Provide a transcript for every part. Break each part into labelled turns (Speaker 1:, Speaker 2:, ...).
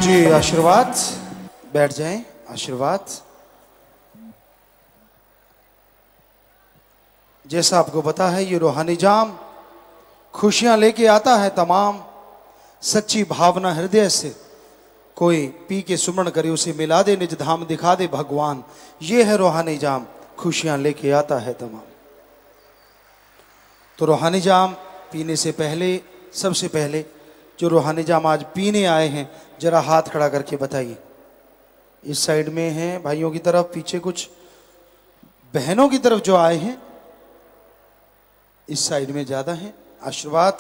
Speaker 1: जी आशीर्वाद, बैठ जाएं। आशीर्वाद। जैसा आपको पता है ये रूहानी जाम खुशियां लेके आता है तमाम। सच्ची भावना हृदय से कोई पी के सुमरण करे, उसे मिला दे, निज धाम दिखा दे भगवान। ये है रूहानी जाम, खुशियां लेके आता है तमाम। तो रूहानी जाम पीने से पहले, सबसे पहले जो रूहानी जाम आज पीने आए हैं, जरा हाथ खड़ा करके बताइए। इस साइड में हैं भाइयों की तरफ, पीछे कुछ बहनों की तरफ जो आए हैं, इस साइड में ज्यादा हैं। आशीर्वाद।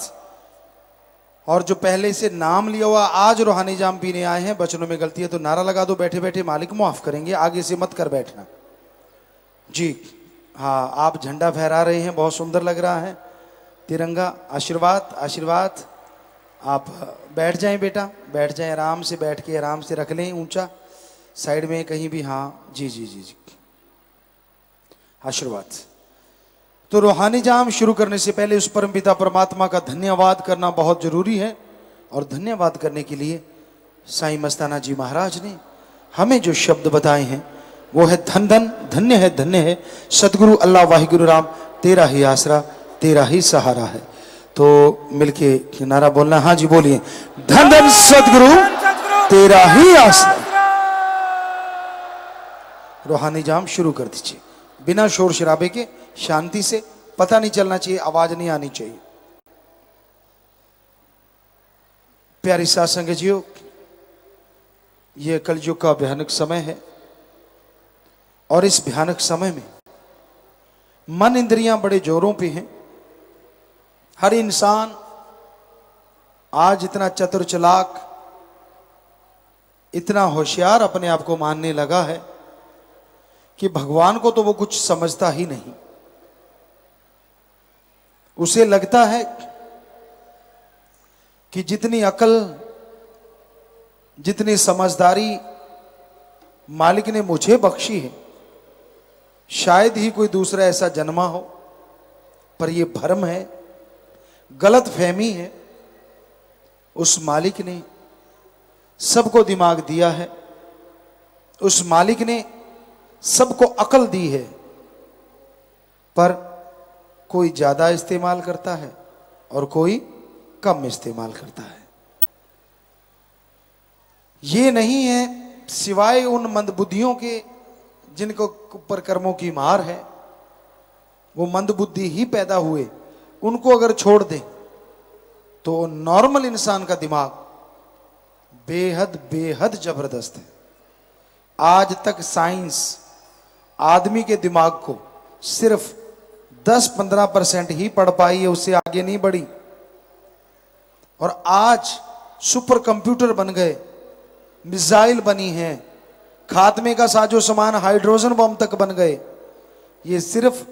Speaker 1: और जो पहले से नाम लिया हुआ आज रूहानी जाम पीने आए हैं, बचनों में गलती है तो नारा लगा दो बैठे बैठे, मालिक माफ करेंगे, आगे से मत कर बैठना जी। हाँ, आप झंडा फहरा रहे हैं, बहुत सुंदर लग रहा है तिरंगा। आशीर्वाद। आशीर्वाद। आप बैठ जाएं बेटा, बैठ जाएं, आराम से बैठ के आराम से रख लें ऊंचा, साइड में कहीं भी। हाँ जी जी जी जी। आशीर्वाद। तो रूहानी जाम शुरू करने से पहले उस परमपिता परमात्मा का धन्यवाद करना बहुत जरूरी है। और धन्यवाद करने के लिए साईं मस्ताना जी महाराज ने हमें जो शब्द बताए हैं वो है धन धन, धन्य है सतगुरु अल्लाह वाहिगुरु राम, तेरा ही आसरा तेरा ही सहारा है। तो मिलके नारा बोलना। हाँ जी बोलिए, धन धन सतगुरु तेरा ही आसरा। रूहानी जाम शुरू कर दीजिए बिना शोर शराबे के, शांति से, पता नहीं चलना चाहिए, आवाज नहीं आनी चाहिए। प्यारी साध संगत जियो, यह कलयुग का भयानक समय है और इस भयानक समय में मन इंद्रियां बड़े जोरों पे हैं। हर इंसान आज इतना चतुर चालाक, इतना होशियार अपने आप को मानने लगा है कि भगवान को तो वो कुछ समझता ही नहीं। उसे लगता है कि जितनी अकल, जितनी समझदारी मालिक ने मुझे बख्शी है, शायद ही कोई दूसरा ऐसा जन्मा हो। पर यह भ्रम है, गलत फहमी है। उस मालिक ने सबको दिमाग दिया है, उस मालिक ने सबको अकल दी है, पर कोई ज्यादा इस्तेमाल करता है और कोई कम इस्तेमाल करता है। ये नहीं है सिवाय उन मंदबुद्धियों के जिनको ऊपर कर्मों की मार है। वो मंदबुद्धि ही पैदा हुए, उनको अगर छोड़ दें तो नॉर्मल इंसान का दिमाग बेहद बेहद जबरदस्त है। आज तक साइंस आदमी के दिमाग को सिर्फ 10-15% ही पढ़ पाई है, उससे आगे नहीं बढ़ी। और आज सुपर कंप्यूटर बन गए, मिसाइल बनी है, खात्मे का साजो सामान हाइड्रोजन बम तक बन गए। ये सिर्फ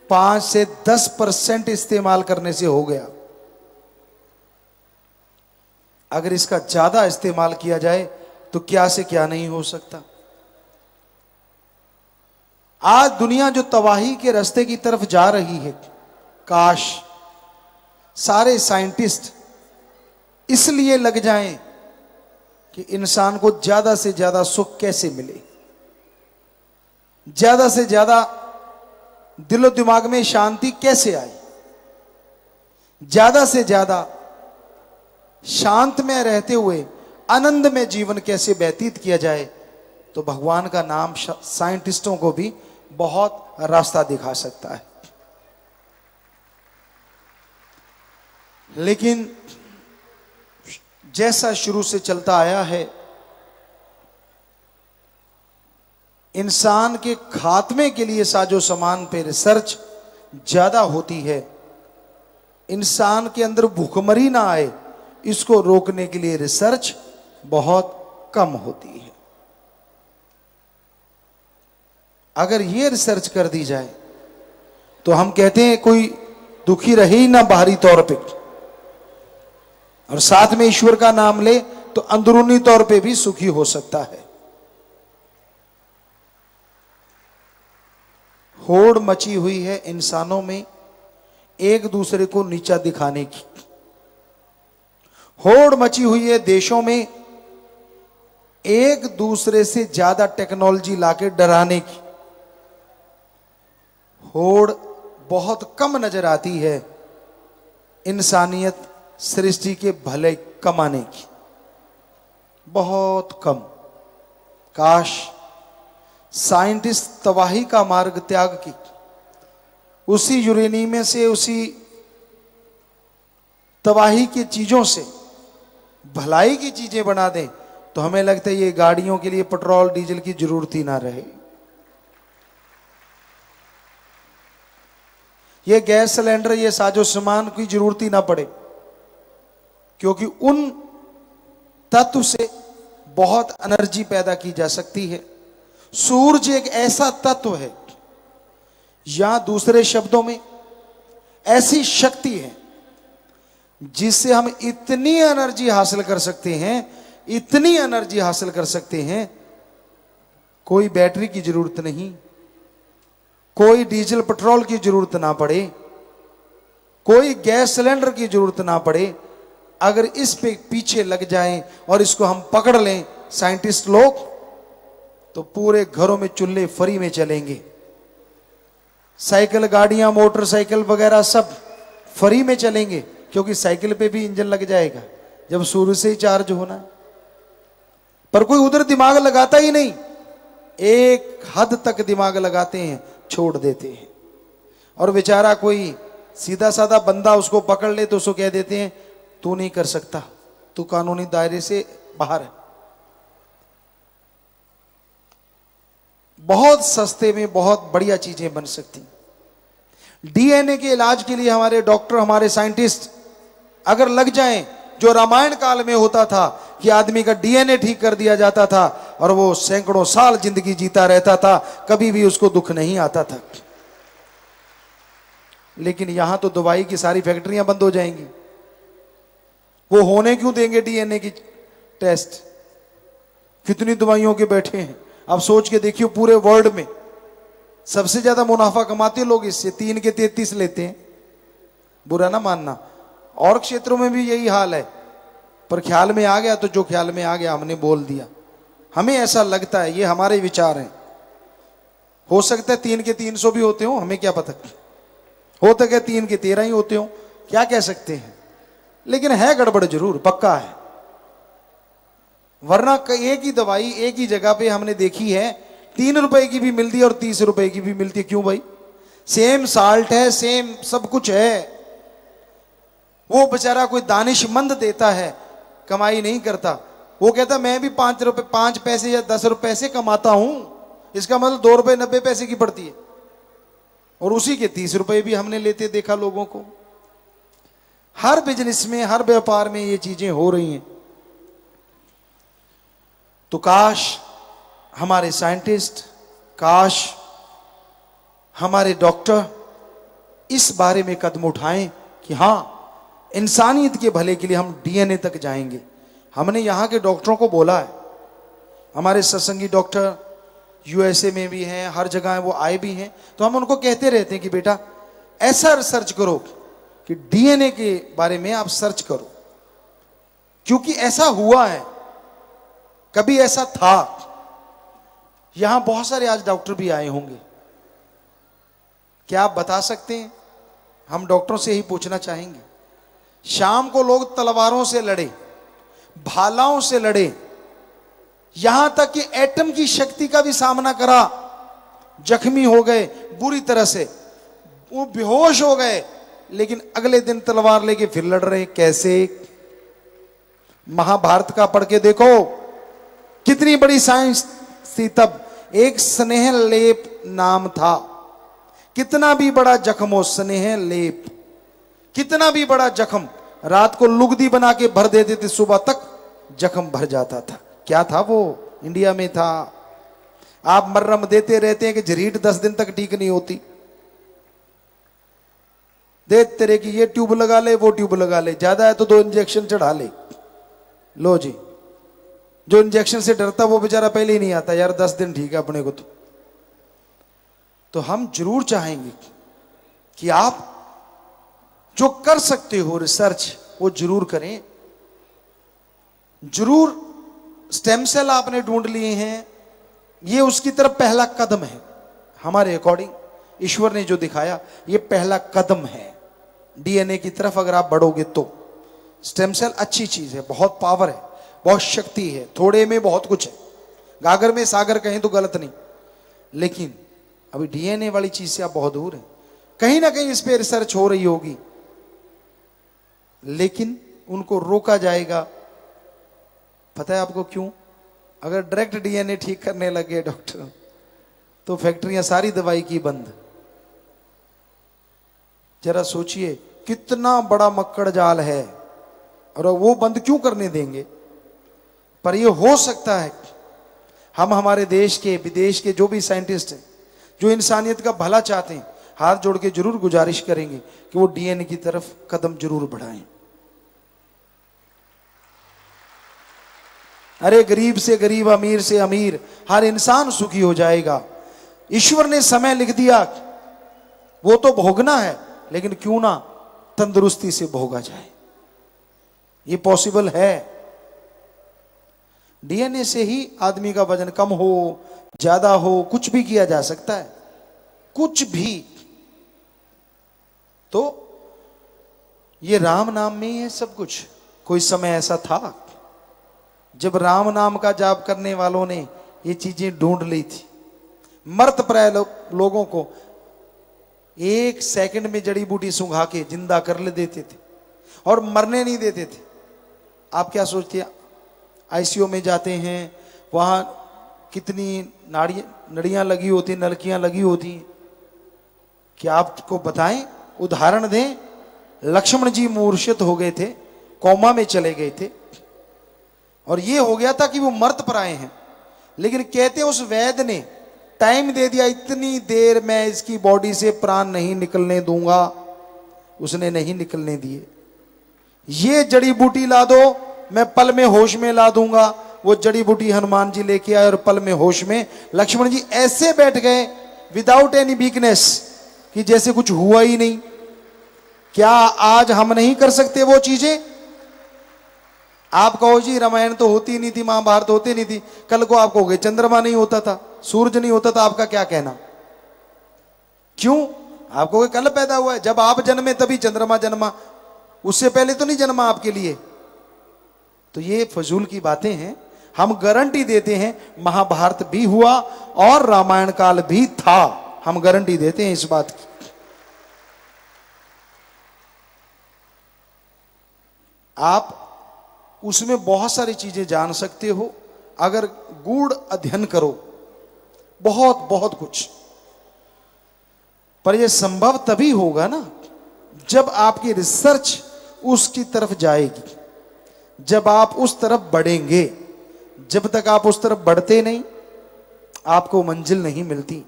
Speaker 1: 5 से 10% इस्तेमाल करने से हो गया। अगर इसका ज्यादा इस्तेमाल किया जाए तो क्या से क्या नहीं हो सकता। आज दुनिया जो तबाही के रास्ते की तरफ जा रही है, काश सारे साइंटिस्ट इसलिए लग जाएं कि इंसान को ज्यादा से ज्यादा सुख कैसे मिले, ज्यादा से ज्यादा दिलो दिमाग में शांति कैसे आए, ज्यादा से ज्यादा शांत में रहते हुए आनंद में जीवन कैसे व्यतीत किया जाए। तो भगवान का नाम साइंटिस्टों को भी बहुत रास्ता दिखा सकता है। लेकिन जैसा शुरू से चलता आया है, इंसान के खात्मे के लिए साजो सामान पे रिसर्च ज्यादा होती है। इंसान के अंदर भूखमरी ना आए, इसको रोकने के लिए रिसर्च बहुत कम होती है। अगर ये रिसर्च कर दी जाए तो हम कहते हैं कोई दुखी रहे ही ना बाहरी तौर पे, और साथ में ईश्वर का नाम ले तो अंदरूनी तौर पे भी सुखी हो सकता है। होड़ मची हुई है इंसानों में एक दूसरे को नीचा दिखाने की। होड़ मची हुई है देशों में एक दूसरे से ज्यादा टेक्नोलॉजी लाके डराने की होड़ बहुत कम नजर आती है इंसानियत सृष्टि के भले कमाने की, बहुत कम। काश साइंटिस्ट तबाही का मार्ग त्याग की उसी यूरेनियम में से, उसी तबाही की चीजों से भलाई की चीजें बना दें, तो हमें लगता है ये गाड़ियों के लिए पेट्रोल डीजल की जरूरत ही ना रहे, ये गैस सिलेंडर, ये साजो सामान की जरूरत ही ना पड़े, क्योंकि उन तत्व से बहुत एनर्जी पैदा की जा सकती है। सूरज एक ऐसा तत्व है, या दूसरे शब्दों में ऐसी शक्ति है जिससे हम इतनी एनर्जी हासिल कर सकते हैं, इतनी एनर्जी हासिल कर सकते हैं, कोई बैटरी की जरूरत नहीं, कोई डीजल पेट्रोल की जरूरत ना पड़े, कोई गैस सिलेंडर की जरूरत ना पड़े। अगर इस पे पीछे लग जाएं और इसको हम पकड़ लें साइंटिस्ट लोग, तो पूरे घरों में चूल्हे फ्री में चलेंगे, साइकिल, गाड़ियां, मोटरसाइकिल वगैरह सब फ्री में चलेंगे, क्योंकि साइकिल पे भी इंजन लग जाएगा जब सूर्य से ही चार्ज होना है। पर कोई उधर दिमाग लगाता ही नहीं, एक हद तक दिमाग लगाते हैं, छोड़ देते हैं। और बेचारा कोई सीधा साधा बंदा उसको पकड़ ले तो उसको कह देते हैं तू नहीं कर सकता, तू कानूनी दायरे से बाहर है। बहुत सस्ते में बहुत बढ़िया चीजें बन सकती। डीएनए के इलाज के लिए हमारे डॉक्टर, हमारे साइंटिस्ट अगर लग जाएं, जो रामायण काल में होता था कि आदमी का डीएनए ठीक कर दिया जाता था और वो सैकड़ों साल जिंदगी जीता रहता था, कभी भी उसको दुख नहीं आता था। लेकिन यहां तो दवाई की सारी फैक्ट्रियां बंद हो जाएंगी, वो होने क्यों देंगे डीएनए की टेस्ट? कितनी दवाइयों के बैठे हैं। अब सोच के देखियो, पूरे वर्ल्ड में सबसे ज्यादा मुनाफा कमाते लोग इससे, 3 के 33 लेते हैं। बुरा ना मानना, और क्षेत्रों में भी यही हाल है, पर ख्याल में आ गया तो जो ख्याल में आ गया हमने बोल दिया। हमें ऐसा लगता है, ये हमारे विचार हैं। हो सकता है 3 के 300 भी होते हो, हमें क्या पता, हो तो क्या 3 के 13 ही होते हो, क्या कह सकते हैं। लेकिन है गड़बड़ जरूर, पक्का है। वरना एक ही दवाई एक ही जगह पे हमने देखी है, 3 रुपए की भी मिलती है और 30 रुपए की भी मिलती है। क्यों भाई? सेम साल्ट है, सेम सब कुछ है। वो बेचारा कोई दानिशमंद देता है, कमाई नहीं करता। वो कहता मैं भी 5 रुपए 5 पैसे या 10 रुपए से कमाता हूं, इसका मतलब 2 रुपए 90 पैसे की पड़ती है, और उसी के 30 रुपए भी हमने लेते देखा लोगों को। हर बिजनेस में, हर व्यापार में ये चीजें हो रही हैं। तो काश हमारे साइंटिस्ट, काश हमारे डॉक्टर इस बारे में कदम उठाएं कि हां, इंसानियत के भले के लिए हम डीएनए तक जाएंगे। हमने यहां के डॉक्टरों को बोला है, हमारे सत्संगी डॉक्टर यूएसए में भी हैं, हर जगह वो आए भी हैं, तो हम उनको कहते रहते हैं कि बेटा ऐसा रिसर्च करो कि डीएनए के बारे में आप सर्च करो, क्योंकि ऐसा हुआ है, कभी ऐसा था। यहां बहुत सारे आज डॉक्टर भी आए होंगे, क्या आप बता सकते हैं? हम डॉक्टरों से ही पूछना चाहेंगे। शाम को लोग तलवारों से लड़े, भालाओं से लड़े, यहां तक कि एटम की शक्ति का भी सामना करा, जख्मी हो गए बुरी तरह से, वो बेहोश हो गए, लेकिन अगले दिन तलवार लेके फिर लड़ रहे। कैसे? महाभारत का पढ़ के देखो, कितनी बड़ी साइंस थी तब। एक स्नेह लेप नाम था, कितना भी बड़ा जख्म हो, स्नेह लेप, कितना भी बड़ा जख्म, रात को लुगदी बना के भर देते थे, सुबह तक जख्म भर जाता था। क्या था वो? इंडिया में था। आप मर्रम देते रहते हैं कि झरीट 10 दिन तक ठीक नहीं होती, दे तेरे की ये ट्यूब लगा ले, वो ट्यूब लगा ले, ज्यादा है तो 2 इंजेक्शन चढ़ा ले। लो जी, जो इंजेक्शन से डरता वो बेचारा पहले ही नहीं आता, यार 10 दिन ठीक है अपने को। तो हम जरूर चाहेंगे कि आप जो कर सकते हो रिसर्च, वो जरूर करें, जरूर स्टेम सेल आपने ढूंढ लिए हैं, ये उसकी तरफ पहला कदम है। हमारे अकॉर्डिंग ईश्वर ने जो दिखाया ये पहला कदम है डीएनए की तरफ। अगर आप बढ़ोगे तो स्टेम सेल अच्छी चीज है, बहुत पावर है, बहुत शक्ति है, थोड़े में बहुत कुछ है, गागर में सागर कहें तो गलत नहीं। लेकिन अभी डीएनए वाली चीज से आप बहुत दूर हैं। कहीं ना कहीं इस पे रिसर्च हो रही होगी, लेकिन उनको रोका जाएगा। पता है आपको क्यों? अगर डायरेक्ट डीएनए ठीक करने लगे डॉक्टर तो फैक्ट्रियां सारी दवाई की बंद। जरा सोचिए कितना बड़ा मक्कड़ जाल है, और वो बंद क्यों करने देंगे? पर ये हो सकता है हम हमारे देश के विदेश के जो भी साइंटिस्ट हैं जो इंसानियत का भला चाहते हैं, हाथ जोड़ के जरूर गुजारिश करेंगे कि वो डीएनए की तरफ कदम जरूर बढ़ाएं। अरे गरीब से गरीब, अमीर से अमीर, हर इंसान सुखी हो जाएगा। ईश्वर ने समय लिख दिया, वो तो भोगना है, लेकिन क्यों ना तंदुरुस्ती से भोगा जाए। ये पॉसिबल है। डीएनए से ही आदमी का वजन कम हो, ज्यादा हो, कुछ भी किया जा सकता है, कुछ भी। तो ये राम नाम में ही है सब कुछ। कोई समय ऐसा था जब राम नाम का जाप करने वालों ने ये चीजें ढूंढ ली थी। मर्त प्राय लोगों को एक सेकंड में जड़ी बूटी सुंघा के जिंदा कर ले देते थे और मरने नहीं देते थे। आप क्या सोचते हैं? आईसीयू में जाते हैं, वहां कितनी नड़ियां लगी होती, नलकियां लगी होती। क्या आपको बताएं, उदाहरण दें, लक्ष्मण जी मूर्छित हो गए थे, कोमा में चले गए थे, और ये हो गया था कि वो मर्त प्राय हैं। लेकिन कहते उस वैद्य ने टाइम दे दिया, इतनी देर मैं इसकी बॉडी से प्राण नहीं निकलने दूंगा। उसने नहीं निकलने दिए। ये जड़ी बूटी ला दो, मैं पल में होश में ला दूंगा। वो जड़ी बूटी हनुमान जी लेके आए और पल में होश में लक्ष्मण जी ऐसे बैठ गए विदाउट एनी वीकनेस कि जैसे कुछ हुआ ही नहीं। क्या आज हम नहीं कर सकते वो चीजें? आप कहो जी रामायण तो होती नहीं थी, महाभारत होती नहीं थी, कल को आप कहोगे चंद्रमा नहीं होता था, सूरज नहीं होता था, आपका क्या कहना? क्यों? आप कहोगे कल पैदा हुआ है, जब आप जन्मे तभी चंद्रमा जन्मा, उससे पहले तो नहीं जन्मा आपके लिए। तो ये फजूल की बातें हैं। हम गारंटी देते हैं महाभारत भी हुआ और रामायण काल भी था, हम गारंटी देते हैं इस बात की। आप उसमें बहुत सारी चीजें जान सकते हो अगर गूढ़ अध्ययन करो, बहुत बहुत कुछ। पर यह संभव तभी होगा ना जब आपकी रिसर्च उसकी तरफ जाएगी, जब आप उस तरफ बढ़ेंगे। जब तक आप उस तरफ बढ़ते नहीं, आपको मंजिल नहीं मिलती।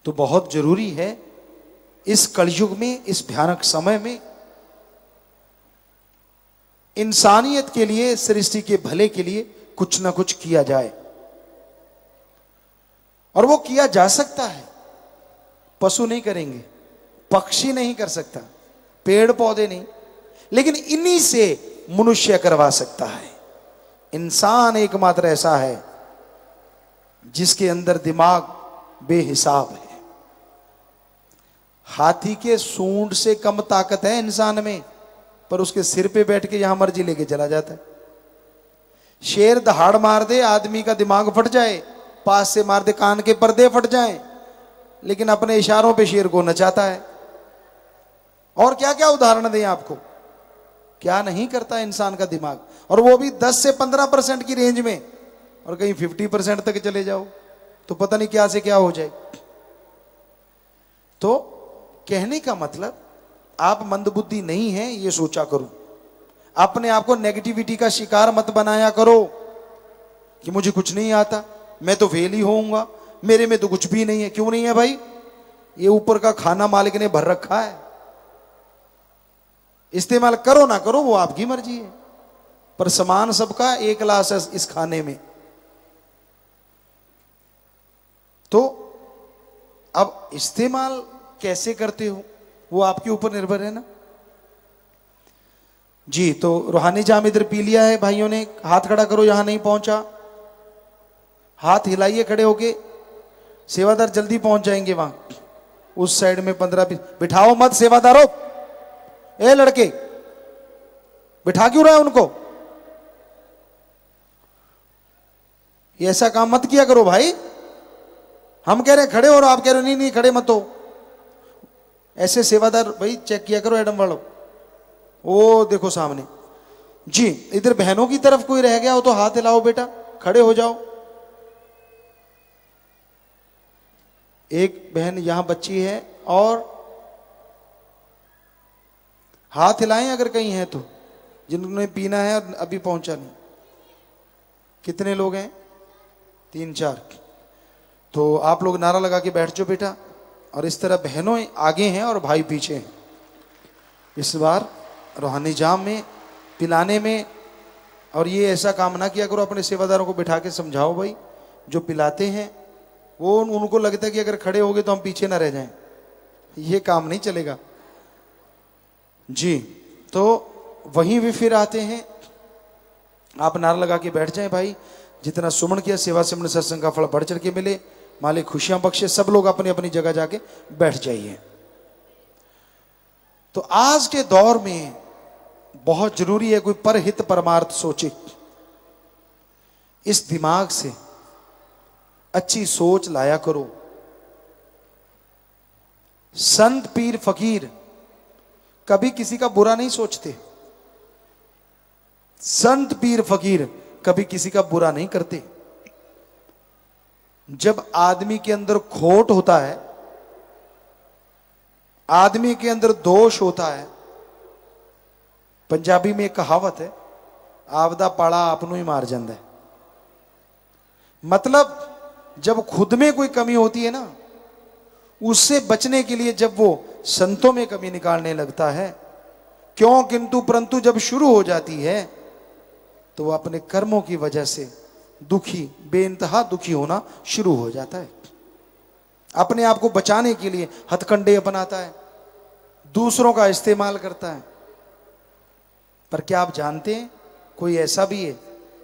Speaker 1: तो बहुत जरूरी है इस कलयुग में, इस भयानक समय में, इंसानियत के लिए, सृष्टि के भले के लिए कुछ ना कुछ किया जाए। और वो किया जा सकता है। पशु नहीं करेंगे, पक्षी नहीं कर सकता, पेड़ पौधे नहीं, लेकिन इन्हीं से मनुष्य करवा सकता है। इंसान एकमात्र ऐसा है जिसके अंदर दिमाग बेहिसाब है। हाथी के सूंड से कम ताकत है इंसान में, पर उसके सिर पे बैठ के यहां मर्जी लेके चला जाता है। शेर दहाड़ मार दे, आदमी का दिमाग फट जाए, पास से मार दे, कान के पर्दे फट जाएं, लेकिन अपने इशारों पे शेर को नचाता है। और क्या क्या उदाहरण दें आपको, क्या नहीं करता इंसान का दिमाग। और वो भी 10 से 15% की रेंज में, और कहीं 50% तक चले जाओ तो पता नहीं क्या से क्या हो जाए। तो कहने का मतलब, आप मंदबुद्धि नहीं हैं ये सोचा करो। अपने आप को नेगेटिविटी का शिकार मत बनाया करो कि मुझे कुछ नहीं आता, मैं तो फेल ही होऊंगा, मेरे में तो कुछ भी नहीं है। क्यों नहीं है भाई? ये ऊपर का खाना मालिक ने भर रखा है, इस्तेमाल करो ना करो वो आपकी मर्जी है, पर सामान सबका एक क्लास है इस खाने में। तो अब इस्तेमाल कैसे करते हो वो आपके ऊपर निर्भर है ना। जी। तो रूहानी जाम इधर पी लिया है भाइयों ने, हाथ खड़ा करो यहां नहीं पहुंचा, हाथ हिलाइए खड़े होके, सेवादार जल्दी पहुंच जाएंगे वहां उस साइड में 15-20। बिठाओ मत सेवादारों, ए लड़के बिठा क्यों रहा है उनको, ये ऐसा काम मत किया करो भाई। हम कह रहे हैं खड़े हो और आप कह रहे हो नहीं नहीं खड़े मत हो। ऐसे सेवादार भाई चेक किया करो एडम वालों। वो देखो सामने जी। इधर बहनों की तरफ कोई रह गया हो तो हाथ हिलाओ बेटा, खड़े हो जाओ। एक बहन यहां बच्ची है और हाथ हिलाएं अगर कहीं है तो, जिन्होंने पीना है और अभी पहुंचा नहीं। कितने लोग हैं? 3-4। तो आप लोग नारा लगा के बैठ जाओ बेटा। और इस तरह बहनों आगे हैं और भाई पीछे हैं। इस बार रूहानी जाम में पिलाने में, और ये ऐसा काम ना किया करो, अपने सेवादारों को बिठा के समझाओ भाई, जो पिलाते हैं वो उनको लगता है कि अगर खड़े हो गए तो हम पीछे ना रह जाएं। ये काम नहीं चलेगा जी। तो वहीं भी फिर आते हैं, आप नारा लगा के बैठ जाएं भाई। जितना सुमन किया सेवा से सत्संग का फल बढ़ चढ़ के मिले, मालिक खुशियां बख्शे। सब लोग अपनी अपनी जगह जाके बैठ जाइए। तो आज के दौर में बहुत जरूरी है कोई परहित परमार्थ सोचे। इस दिमाग से अच्छी सोच लाया करो। संत पीर फकीर कभी किसी का बुरा नहीं सोचते। संत पीर फकीर कभी किसी का बुरा नहीं करते। जब आदमी के अंदर खोट होता है, आदमी के अंदर दोष होता है, पंजाबी में एक कहावत है, आपदा पाड़ा आपनों ही मार जाता है। मतलब जब खुद में कोई कमी होती है ना, उससे बचने के लिए जब वो संतों में कमी निकालने लगता है, क्यों किंतु परंतु जब शुरू हो जाती है तो वो अपने कर्मों की वजह से दुखी, बेइंतहा दुखी होना शुरू हो जाता है। अपने आप को बचाने के लिए हथकंडे अपनाता है, दूसरों का इस्तेमाल करता है। पर क्या आप जानते हैं कोई ऐसा भी है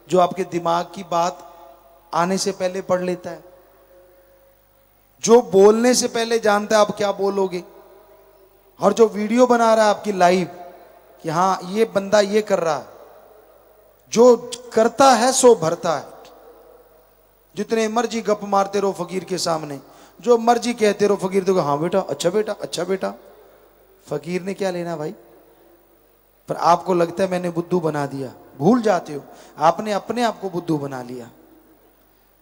Speaker 1: जो आपके दिमाग की बात आने से पहले पढ़ लेता है, जो बोलने से पहले जानता है आप क्या बोलोगे, और जो वीडियो बना रहा है आपकी लाइव कि हाँ ये बंदा ये कर रहा है। जो करता है सो भरता है। जितने मर्जी गप मारते रहो फकीर के सामने, जो मर्जी कहते रहो फकीर देखो, हाँ बेटा अच्छा बेटा अच्छा बेटा। फकीर ने क्या लेना भाई? पर आपको लगता है मैंने बुद्धू बना दिया। भूल जाते हो आपने अपने आप को बुद्धू बना लिया।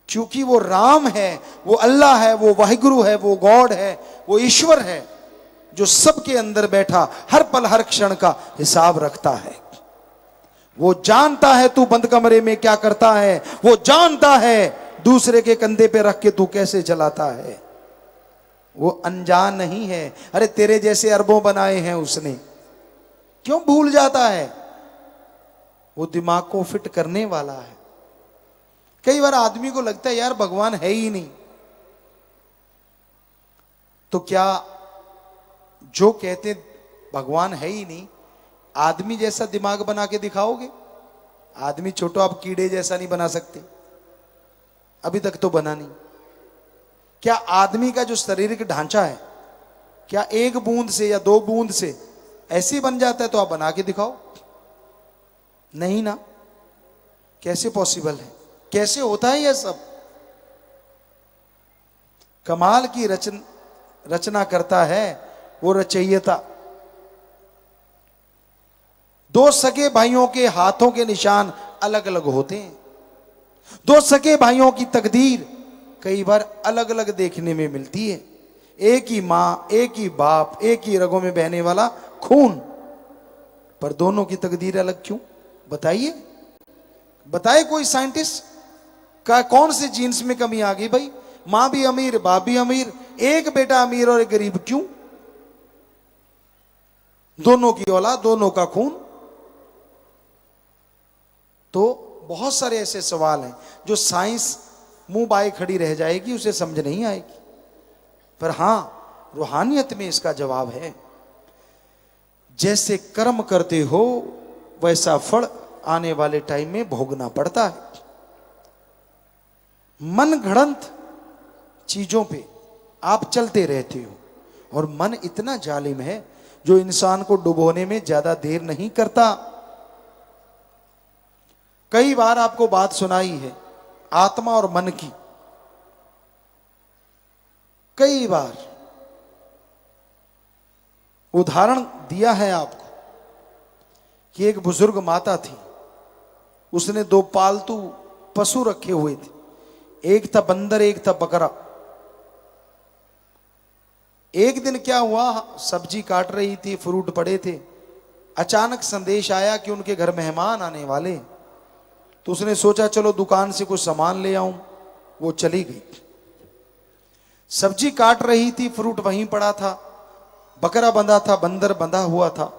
Speaker 1: क्योंकि वो राम है, वो अल्लाह है, वो वाहिगुरु है, वो गॉड है, वो ईश्वर है जो सबके अंदर बैठा हर पल हर क्षण का हिसाब रखता है। वो जानता है तू बंद कमरे में क्या करता है, वो जानता है दूसरे के कंधे पे रख के तू कैसे चलाता है। वो अनजान नहीं है। अरे तेरे जैसे अरबों बनाए हैं उसने, क्यों भूल जाता है? वो दिमाग को फिट करने वाला है। कई बार आदमी को लगता है यार भगवान है ही नहीं, तो क्या जो कहते भगवान है ही नहीं, आदमी जैसा दिमाग बना के दिखाओगे? आदमी छोटो, आप कीड़े जैसा नहीं बना सकते, अभी तक तो बना नहीं। क्या आदमी का जो शारीरिक ढांचा है, क्या एक बूंद से या 2 बूंद से ऐसे बन जाता है? तो आप बना के दिखाओ। नहीं ना, कैसे पॉसिबल है? कैसे होता है यह सब? कमाल की रचना करता है वो रचयिता। 2 सगे भाइयों के हाथों के निशान अलग अलग होते हैं। 2 सगे भाइयों की तकदीर कई बार अलग अलग देखने में मिलती है। एक ही मां, एक ही बाप, एक ही रगों में बहने वाला खून, पर दोनों की तकदीर अलग क्यों? बताइए, बताए कोई साइंटिस्ट का कौन से जीन्स में कमी आ गई भाई? मां भी अमीर, बाप भी अमीर, एक बेटा अमीर और एक गरीब, क्यों? दोनों की औलाद, दोनों का खून। तो बहुत सारे ऐसे सवाल हैं जो साइंस मुंह बाए खड़ी रह जाएगी, उसे समझ नहीं आएगी। पर हां, रूहानियत में इसका जवाब है। जैसे कर्म करते हो वैसा फल आने वाले टाइम में भोगना पड़ता है। मन घड़ंत चीजों पे आप चलते रहते हो, और मन इतना जालिम है जो इंसान को डुबोने में ज्यादा देर नहीं करता। कई बार आपको बात सुनाई है आत्मा और मन की, कई बार उदाहरण दिया है आपको कि एक बुजुर्ग माता थी, उसने 2 पालतू पशु रखे हुए थे, एक था बंदर एक था बकरा। एक दिन क्या हुआ, सब्जी काट रही थी, फ्रूट पड़े थे, अचानक संदेश आया कि उनके घर मेहमान आने वाले। तो उसने सोचा चलो दुकान से कुछ सामान ले आऊं, वो चली गई। सब्जी काट रही थी, फ्रूट वहीं पड़ा था, बकरा बंधा था, बंदर बंधा हुआ था।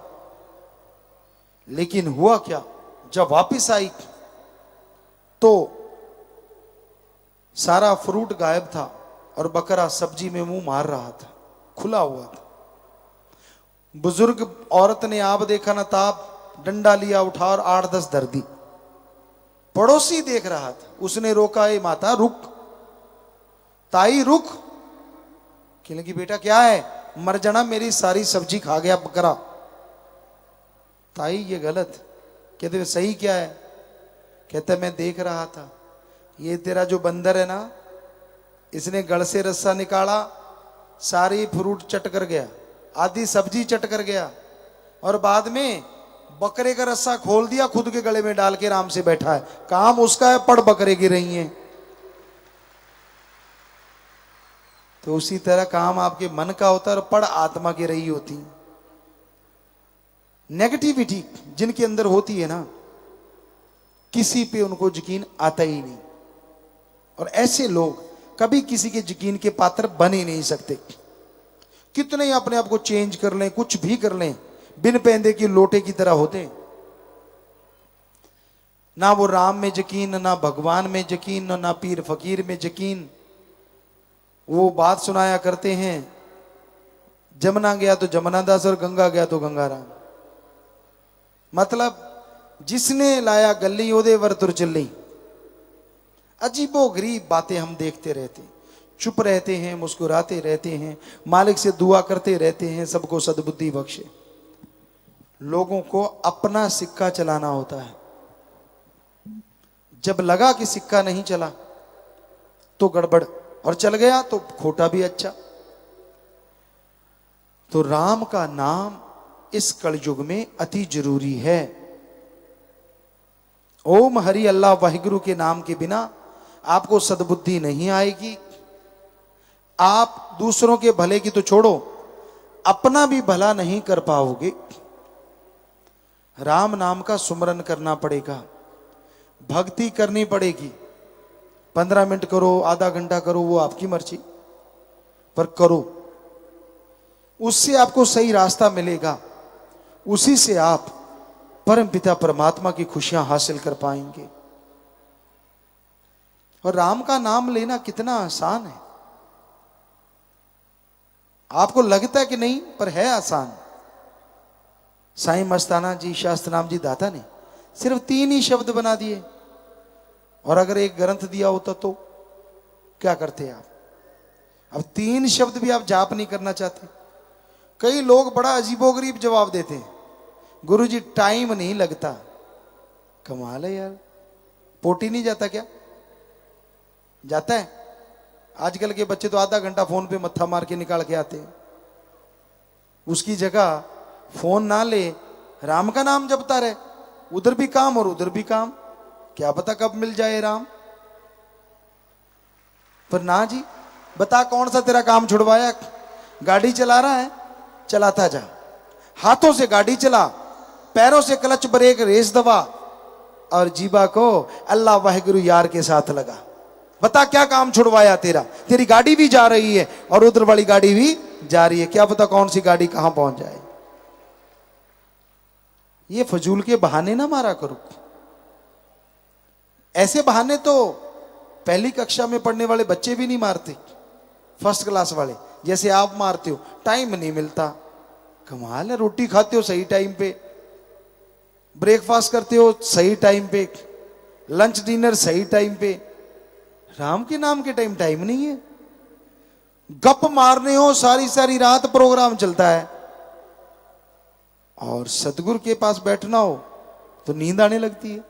Speaker 1: लेकिन हुआ क्या, जब वापस आई तो सारा फ्रूट गायब था और बकरा सब्जी में मुंह मार रहा था, खुला हुआ था। बुजुर्ग औरत ने आप देखा ना ताप, डंडा लिया उठा और 8-10 धर दी। पड़ोसी देख रहा था, उसने रोका, ए माता रुक, ताई रुक। कहने लगी बेटा क्या है, मर जाना, मेरी सारी सब्जी खा गया बकरा। ताई ये गलत। कहते सही क्या है, कहते मैं देख रहा था, ये तेरा जो बंदर है ना, इसने गड़ से रस्सा निकाला, सारी फ्रूट चट कर गया, आधी सब्जी चट कर गया, और बाद में बकरे का रस्सा खोल दिया, खुद के गले में डाल के आराम से बैठा है। काम उसका है, पड़ बकरे की रही है। तो उसी तरह काम आपके मन का होता है और पड़ आत्मा की रही होती। नेगेटिविटी जिनके अंदर होती है ना, किसी पे उनको यकीन आता ही नहीं, और ऐसे लोग कभी किसी के यकीन के पात्र बन ही नहीं सकते। कितने ही अपने आप को चेंज कर लें, कुछ भी कर लें, बिन पैंदे की लोटे की तरह होते। ना वो राम में यकीन, ना भगवान में यकीन, ना पीर फकीर में यकीन। वो बात सुनाया करते हैं, जमुना गया तो जमुना दास और गंगा गया तो गंगाराम। मतलब जिसने लाया गली ओदे वर तुर चली। अजीबो गरीब बातें हम देखते रहते, चुप रहते हैं, मुस्कुराते रहते हैं, मालिक से दुआ करते रहते हैं सबको सद्बुद्धि बख्शे। लोगों को अपना सिक्का चलाना होता है। जब लगा कि सिक्का नहीं चला तो गड़बड़, और चल गया तो खोटा भी अच्छा। तो राम का नाम इस कलयुग में अति जरूरी है। ओम हरि अल्लाह वाहिगुरु के नाम के बिना आपको सद्बुद्धि नहीं आएगी। आप दूसरों के भले की तो छोड़ो, अपना भी भला नहीं कर पाओगे। राम नाम का सुमरन करना पड़ेगा, भक्ति करनी पड़ेगी। 15 मिनट करो, आधा घंटा करो, वो आपकी मर्जी, पर करो। उससे आपको सही रास्ता मिलेगा, उसी से आप परम पिता परमात्मा की खुशियां हासिल कर पाएंगे। और राम का नाम लेना कितना आसान है। आपको लगता है कि नहीं, पर है आसान। साईं मस्ताना जी, शास्त्रनाम जी दाता ने सिर्फ 3 ही शब्द बना दिए, और अगर एक ग्रंथ दिया होता तो क्या करते आप? अब 3 शब्द भी आप जाप नहीं करना चाहते। कई लोग बड़ा अजीबोगरीब जवाब देते हैं, गुरुजी टाइम नहीं लगता। कमाल है यार, पोटी नहीं जाता क्या? जाता है। आजकल के बच्चे तो आधा घंटा फोन पे मत्था मार के निकाल के आते हैं। उसकी जगह फोन ना ले, राम का नाम जपता रहे, उधर भी काम और उधर भी काम, क्या पता कब मिल जाए राम। पर ना जी, बता कौन सा तेरा काम छुड़वाया? गाड़ी चला रहा है, चलाता जा, हाथों से गाड़ी चला, पैरों से क्लच ब्रेक रेस दबा, और जीवा को अल्लाह वाहिगुरु यार के साथ लगा। बता क्या काम छुड़वाया तेरा? तेरी गाड़ी भी जा रही है और उधर वाली गाड़ी भी जा रही है, क्या पता कौन सी गाड़ी कहां पहुंच जाए। ये फजूल के बहाने ना मारा करो। ऐसे बहाने तो पहली कक्षा में पढ़ने वाले बच्चे भी नहीं मारते, फर्स्ट क्लास वाले जैसे आप मारते हो। टाइम नहीं मिलता, कमाल है। रोटी खाते हो सही टाइम पे, ब्रेकफास्ट करते हो सही टाइम पे, लंच डिनर सही टाइम पे। राम के नाम के टाइम नहीं है। गप मारने हो सारी सारी रात प्रोग्राम चलता है, और सतगुरु के पास बैठना हो तो नींद आने लगती है।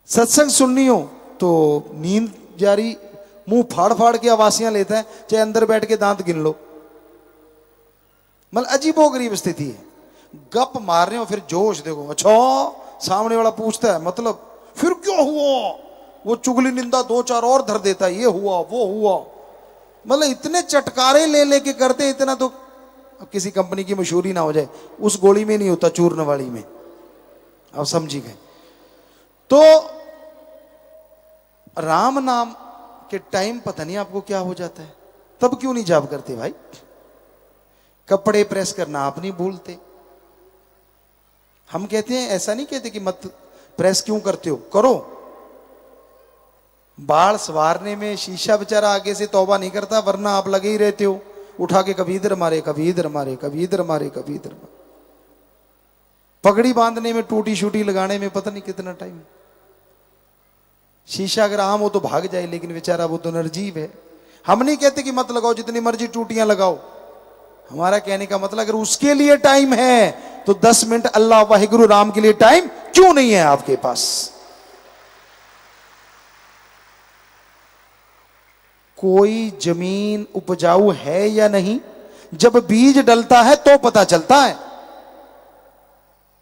Speaker 1: सत्संग सुननी हो तो नींद जारी, मुंह फाड़ फाड़ के आवासियां लेता है, चाहे अंदर बैठ के दांत गिन लो। मतलब अजीबोगरीब स्थिति है। गप मार रहे हो फिर जोश देखो, अच्छा सामने वाला पूछता है मतलब फिर क्या हुआ, वो चुगली निंदा दो चार और धर देता है, ये हुआ वो हुआ। मतलब इतने चटकारे ले लेके करते, इतना तो किसी कंपनी की मशहूरी ना हो जाए, उस गोली में नहीं होता, चूर्ण वाली में। आप समझी गए। तो राम नाम के टाइम पता नहीं आपको क्या हो जाता है। तब क्यों नहीं जाप करते भाई? कपड़े प्रेस करना आप नहीं भूलते। हम कहते हैं, ऐसा नहीं कहते कि मत प्रेस क्यों करते हो, करो। बाल सवारने में शीशा बेचारा आगे से तौबा नहीं करता, वरना आप लगे ही रहते हो, उठा के कभी इधर मारे कभी इधर मारे कभी इधर मारे कभी इधर मारे। पगड़ी बांधने में, टूटी शूटी लगाने में पता नहीं कितना टाइम। शीशा अगर आम हो तो भाग जाए, लेकिन बेचारा वो तो निर्जीव है। हम नहीं कहते कि मत लगाओ, जितनी मर्जी टूटियां लगाओ। हमारा कहने का मतलब अगर उसके लिए टाइम है तो 10 मिनट अल्लाह वाहिगुरु राम के लिए टाइम क्यों नहीं है आपके पास? कोई जमीन उपजाऊ है या नहीं, जब बीज डलता है तो पता चलता है।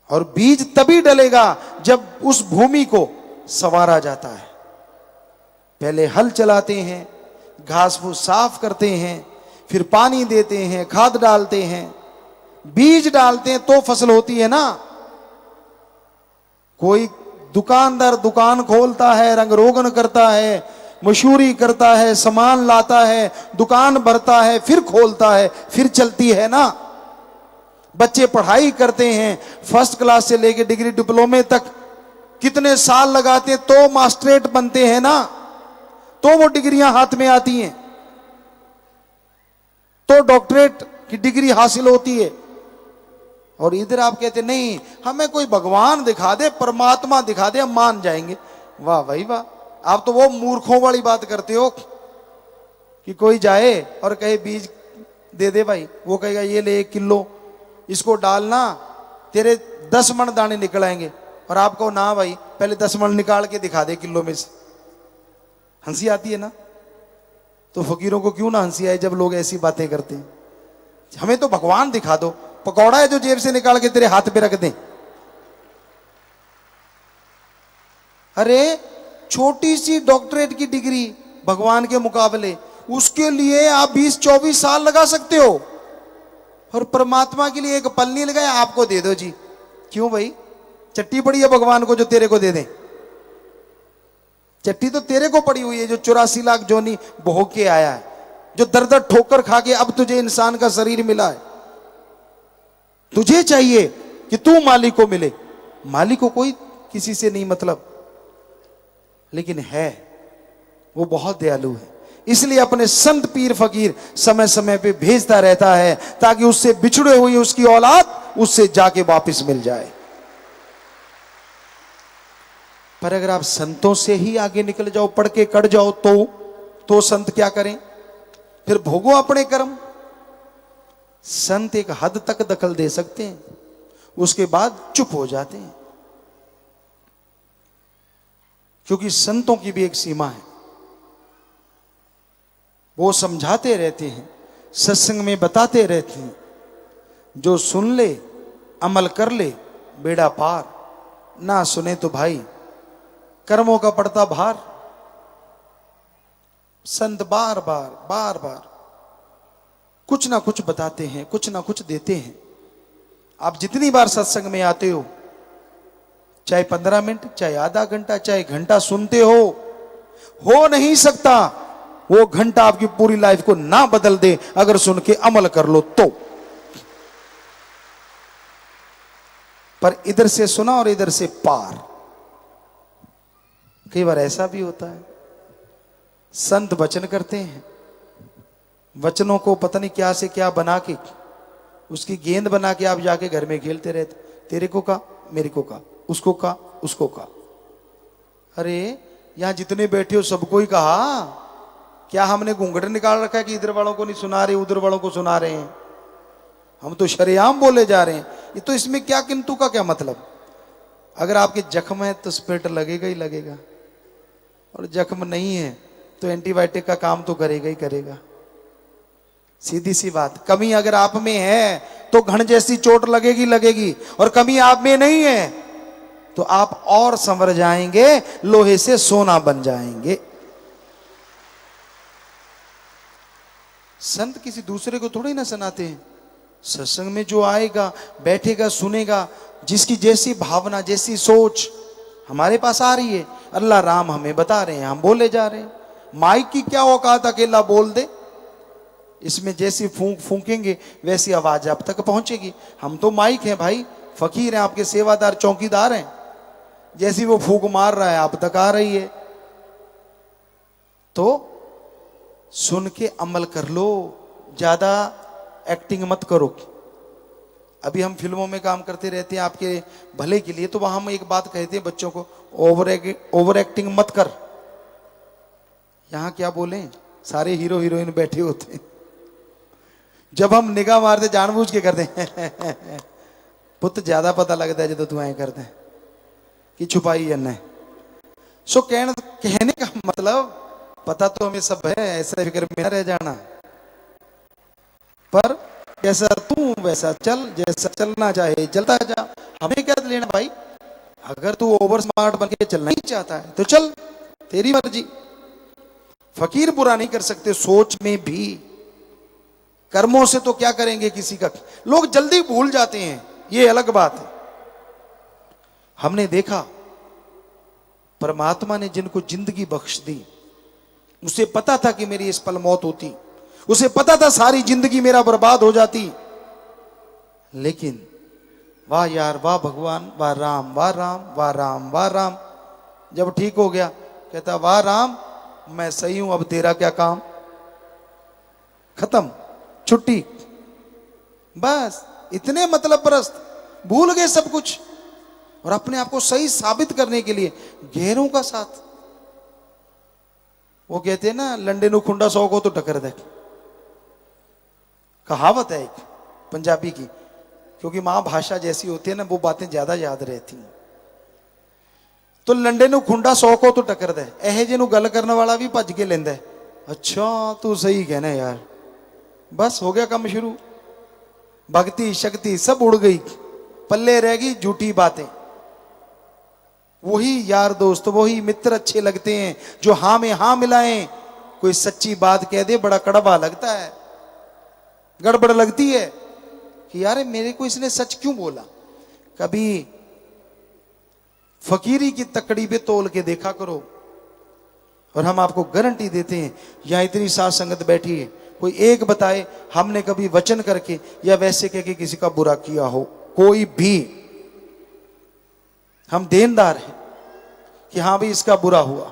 Speaker 1: और बीज तभी डलेगा जब उस भूमि को संवारा जाता है। पहले हल चलाते हैं, घास फूस साफ करते हैं, फिर पानी देते हैं, खाद डालते हैं, बीज डालते हैं तो फसल होती है ना। कोई दुकानदार दुकान खोलता है, रंग रोगन करता है, मशहूरी करता है, सामान लाता है, दुकान भरता है, फिर खोलता है, फिर चलती है ना। बच्चे पढ़ाई करते हैं, फर्स्ट क्लास से लेकर डिग्री डिप्लोमे तक कितने साल लगाते हैं तो मास्टरेट बनते हैं ना, तो वो डिग्रियां हाथ में आती हैं, तो डॉक्टरेट की डिग्री हासिल होती है। और इधर आप कहते नहीं, हमें कोई भगवान दिखा दे, परमात्मा दिखा दे, हम मान जाएंगे। वाह भाई वाह, आप तो वो मूर्खों वाली बात करते हो कि कोई जाए और कहे बीज दे दे भाई, वो कहेगा ये ले 1 किलो, इसको डालना, तेरे 10 मन दाने निकल आएंगे। और आप कहो ना भाई, पहले 10 मन निकाल के दिखा दे किलो में से। हंसी आती है ना? तो फकीरों को क्यों ना हंसी आए जब लोग ऐसी बातें करते हैं। हमें तो भगवान दिखा दो, पकौड़ा है जो जेब से निकाल के तेरे हाथ पे रख दें। अरे छोटी सी डॉक्टरेट की डिग्री भगवान के मुकाबले, उसके लिए आप 20-24 साल लगा सकते हो। और परमात्मा के लिए एक पल नहीं लगाया, आपको दे दो जी। क्यों भाई? चट्टी पड़ी है भगवान को जो तेरे को दे दे? चट्टी तो तेरे को पड़ी हुई है जो 84 लाख जोनी भोग के आया है, जो दर दर ठोकर खा के अब तुझे इंसान का शरीर मिला है। तुझे चाहिए कि तू मालिक को मिले। मालिक को कोई किसी से नहीं मतलब, लेकिन है वो बहुत दयालु है, इसलिए अपने संत पीर फकीर समय समय पे भेजता रहता है ताकि उससे बिछड़े हुई उसकी औलाद उससे जाके वापस मिल जाए। पर अगर आप संतों से ही आगे निकल जाओ, पढ़ के कट जाओ, तो संत क्या करें? फिर भोगो अपने कर्म। संत एक हद तक दखल दे सकते हैं, उसके बाद चुप हो जाते हैं, क्योंकि संतों की भी एक सीमा है। वो समझाते रहते हैं, सत्संग में बताते रहते हैं, जो सुन ले अमल कर ले बेड़ा पार, ना सुने तो भाई कर्मों का पड़ता भार। संत बार बार कुछ ना कुछ बताते हैं, कुछ ना कुछ देते हैं। आप जितनी बार सत्संग में आते हो, चाहे 15 मिनट, चाहे आधा घंटा, चाहे घंटा सुनते हो नहीं सकता वो घंटा आपकी पूरी लाइफ को ना बदल दे अगर सुन के अमल कर लो तो। पर इधर से सुना और इधर से पार। कई बार ऐसा भी होता है, संत वचन करते हैं, वचनों को पता नहीं क्या से क्या बना के, उसकी गेंद बना के आप जाके घर में खेलते रहते। तेरे को कहा, मेरे को कहा, उसको कहा, उसको कहा। अरे यहां जितने बैठे हो सबको ही कहा। क्या हमने घूंघट निकाल रखा है कि इधर वालों को नहीं सुना रहे, उधर वालों को सुना रहे हैं? हम तो शरेआम बोले जा रहे हैं। ये तो इसमें क्या किंतु का क्या मतलब? अगर आपके जख्म है तो स्पिरिट लगेगा ही लगेगा, और जख्म नहीं है तो एंटीबायोटिक का काम तो करेगा ही करेगा। सीधी सी बात। कमी अगर आप में है तो घण जैसी चोट लगेगी लगेगी, और कमी आप में नहीं है तो आप और संवर जाएंगे, लोहे से सोना बन जाएंगे। संत किसी दूसरे को थोड़ी ना सुनाते हैं। सत्संग में जो आएगा, बैठेगा, सुनेगा, जिसकी जैसी भावना, जैसी सोच हमारे पास आ रही है, अल्लाह राम हमें बता रहे हैं, हम बोले जा रहे हैं। माइक की क्या औकात अकेला बोल दे? इसमें जैसी फूंक फूंकेंगे वैसी आवाज आप तक पहुंचेगी। हम तो माइक हैं भाई, फकीर हैं, आपके सेवादार, चौकीदार हैं। जैसी वो फूंक मार रहा है आप तक आ रही है। तो सुन के अमल कर लो, ज्यादा एक्टिंग मत करो। अभी हम फिल्मों में काम करते रहते हैं आपके भले के लिए, तो वहां हम एक बात कहते हैं बच्चों को, ओवर एक्टिंग मत कर। यहां क्या बोले, सारे हीरो हीरोइन बैठे होते हैं, जब हम निगाह मारते जानबूझ के करते हैं पुत ज्यादा पता लगता है जो तू ऐ करते हैं कि छुपाई है न। सो कहने का मतलब पता तो हमें सब है, ऐसा फिक्र में न रह जाना, पर जैसा तू वैसा चल, जैसा चलना चाहे चलता जा। हमें क्या लेना भाई? अगर तू ओवर स्मार्ट बन के चलना ही चाहता है तो चल, तेरी मर्जी। फकीर बुरा नहीं कर सकते सोच में भी, कर्मों से तो क्या करेंगे किसी का। लोग जल्दी भूल जाते हैं, ये अलग बात है। हमने देखा परमात्मा ने जिनको जिंदगी बख्श दी, उसे पता था कि मेरी इस पल मौत होती, उसे पता था सारी जिंदगी मेरा बर्बाद हो जाती, लेकिन वाह यार, वाह भगवान, वाह राम, वाह राम, वाह राम, वाह राम। जब ठीक हो गया कहता वाह राम, मैं सही हूं, अब तेरा क्या काम। खत्म, छुट्टी। बस इतने मतलब परस्त, भूल गए सब कुछ, और अपने आप को सही साबित करने के लिए गैरों का साथ। वो कहते हैं ना, लंडे नु खुंडा 100 को तो टक्कर दे, कहावत है एक पंजाबी की, क्योंकि मां भाषा जैसी होती है ना, वो बातें ज्यादा याद रहती हैं। तो लंडे नु खुंडा 100 को तो टक्कर दे, एहे जे नु गल करने वाला भी भज के लेंदा है। अच्छा तू सही कहना यार, बस हो गया काम शुरू। भक्ति शक्ति सब उड़ गई, पल्ले रह गई झूठी बातें। वही यार दोस्त, वही मित्र अच्छे लगते हैं जो हां में हां मिलाएं। कोई सच्ची बात कह दे बड़ा कड़वा लगता है, गड़बड़ लगती है कि यार मेरे को इसने सच क्यों बोला। कभी फकीरी की तकड़ी पे तोल के देखा करो, और हम आपको गारंटी देते हैं, यहां इतनी साथ संगत बैठी है, कोई एक बताए हमने कभी वचन करके या वैसे कह के किसी का बुरा किया हो, कोई भी। हम देनदार हैं कि हाँ भाई इसका बुरा हुआ,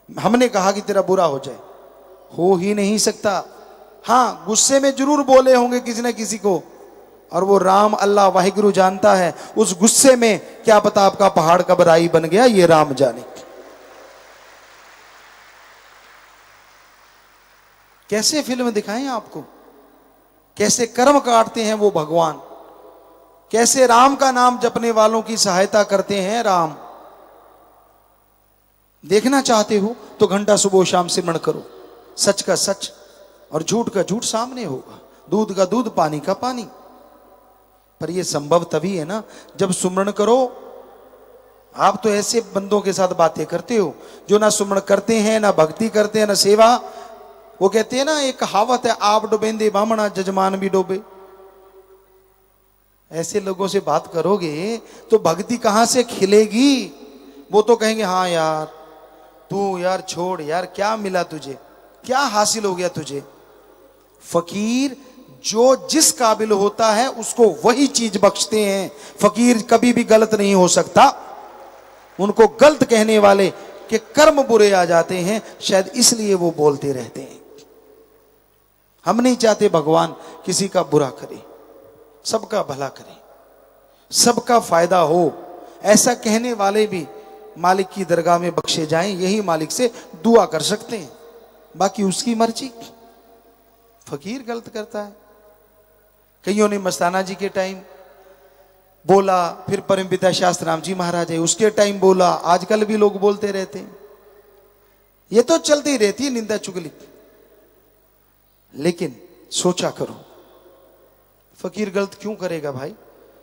Speaker 1: हमने कहा कि तेरा बुरा हो जाए, हो ही नहीं सकता। हाँ गुस्से में जरूर बोले होंगे किसी न किसी को, और वो राम अल्लाह वाहिगुरु जानता है उस गुस्से में क्या पता आपका पहाड़ कब राई बन गया, ये राम जाने। कैसे फिल्म दिखाएं आपको, कैसे कर्म काटते हैं वो भगवान, कैसे राम का नाम जपने वालों की सहायता करते हैं राम। देखना चाहते हो तो घंटा सुबह शाम सिमरण करो, सच का सच और झूठ का झूठ सामने होगा, दूध का दूध पानी का पानी। पर यह संभव तभी है ना जब सुमरण करो। आप तो ऐसे बंदों के साथ बातें करते हो जो ना सुमरण करते हैं, ना भक्ति करते हैं, ना सेवा। वो कहते हैं ना, एक कहावत है, आप डूबेंदे बामणा जजमान भी डूबे। ऐसे लोगों से बात करोगे तो भक्ति कहां से खिलेगी। वो तो कहेंगे हाँ यार तू यार छोड़ यार, क्या मिला तुझे, क्या हासिल हो गया तुझे। फकीर जो जिस काबिल होता है उसको वही चीज बख्शते हैं। फकीर कभी भी गलत नहीं हो सकता। उनको गलत कहने वाले के कर्म बुरे आ जाते हैं, शायद इसलिए वो बोलते रहते हैं। हम नहीं चाहते भगवान किसी का बुरा करे, सबका भला करे, सबका फायदा हो, ऐसा कहने वाले भी मालिक की दरगाह में बख्शे जाएं, यही मालिक से दुआ कर सकते हैं, बाकी उसकी मर्जी। फकीर गलत करता है। कईयों ने मस्ताना जी के टाइम बोला, फिर परमपिता शास्त्री राम जी महाराज है उसके टाइम बोला, आजकल भी लोग बोलते रहते हैं। ये तो चलती रहती है निंदा चुगली। लेकिन सोचा करो, फकीर गलत क्यों करेगा भाई?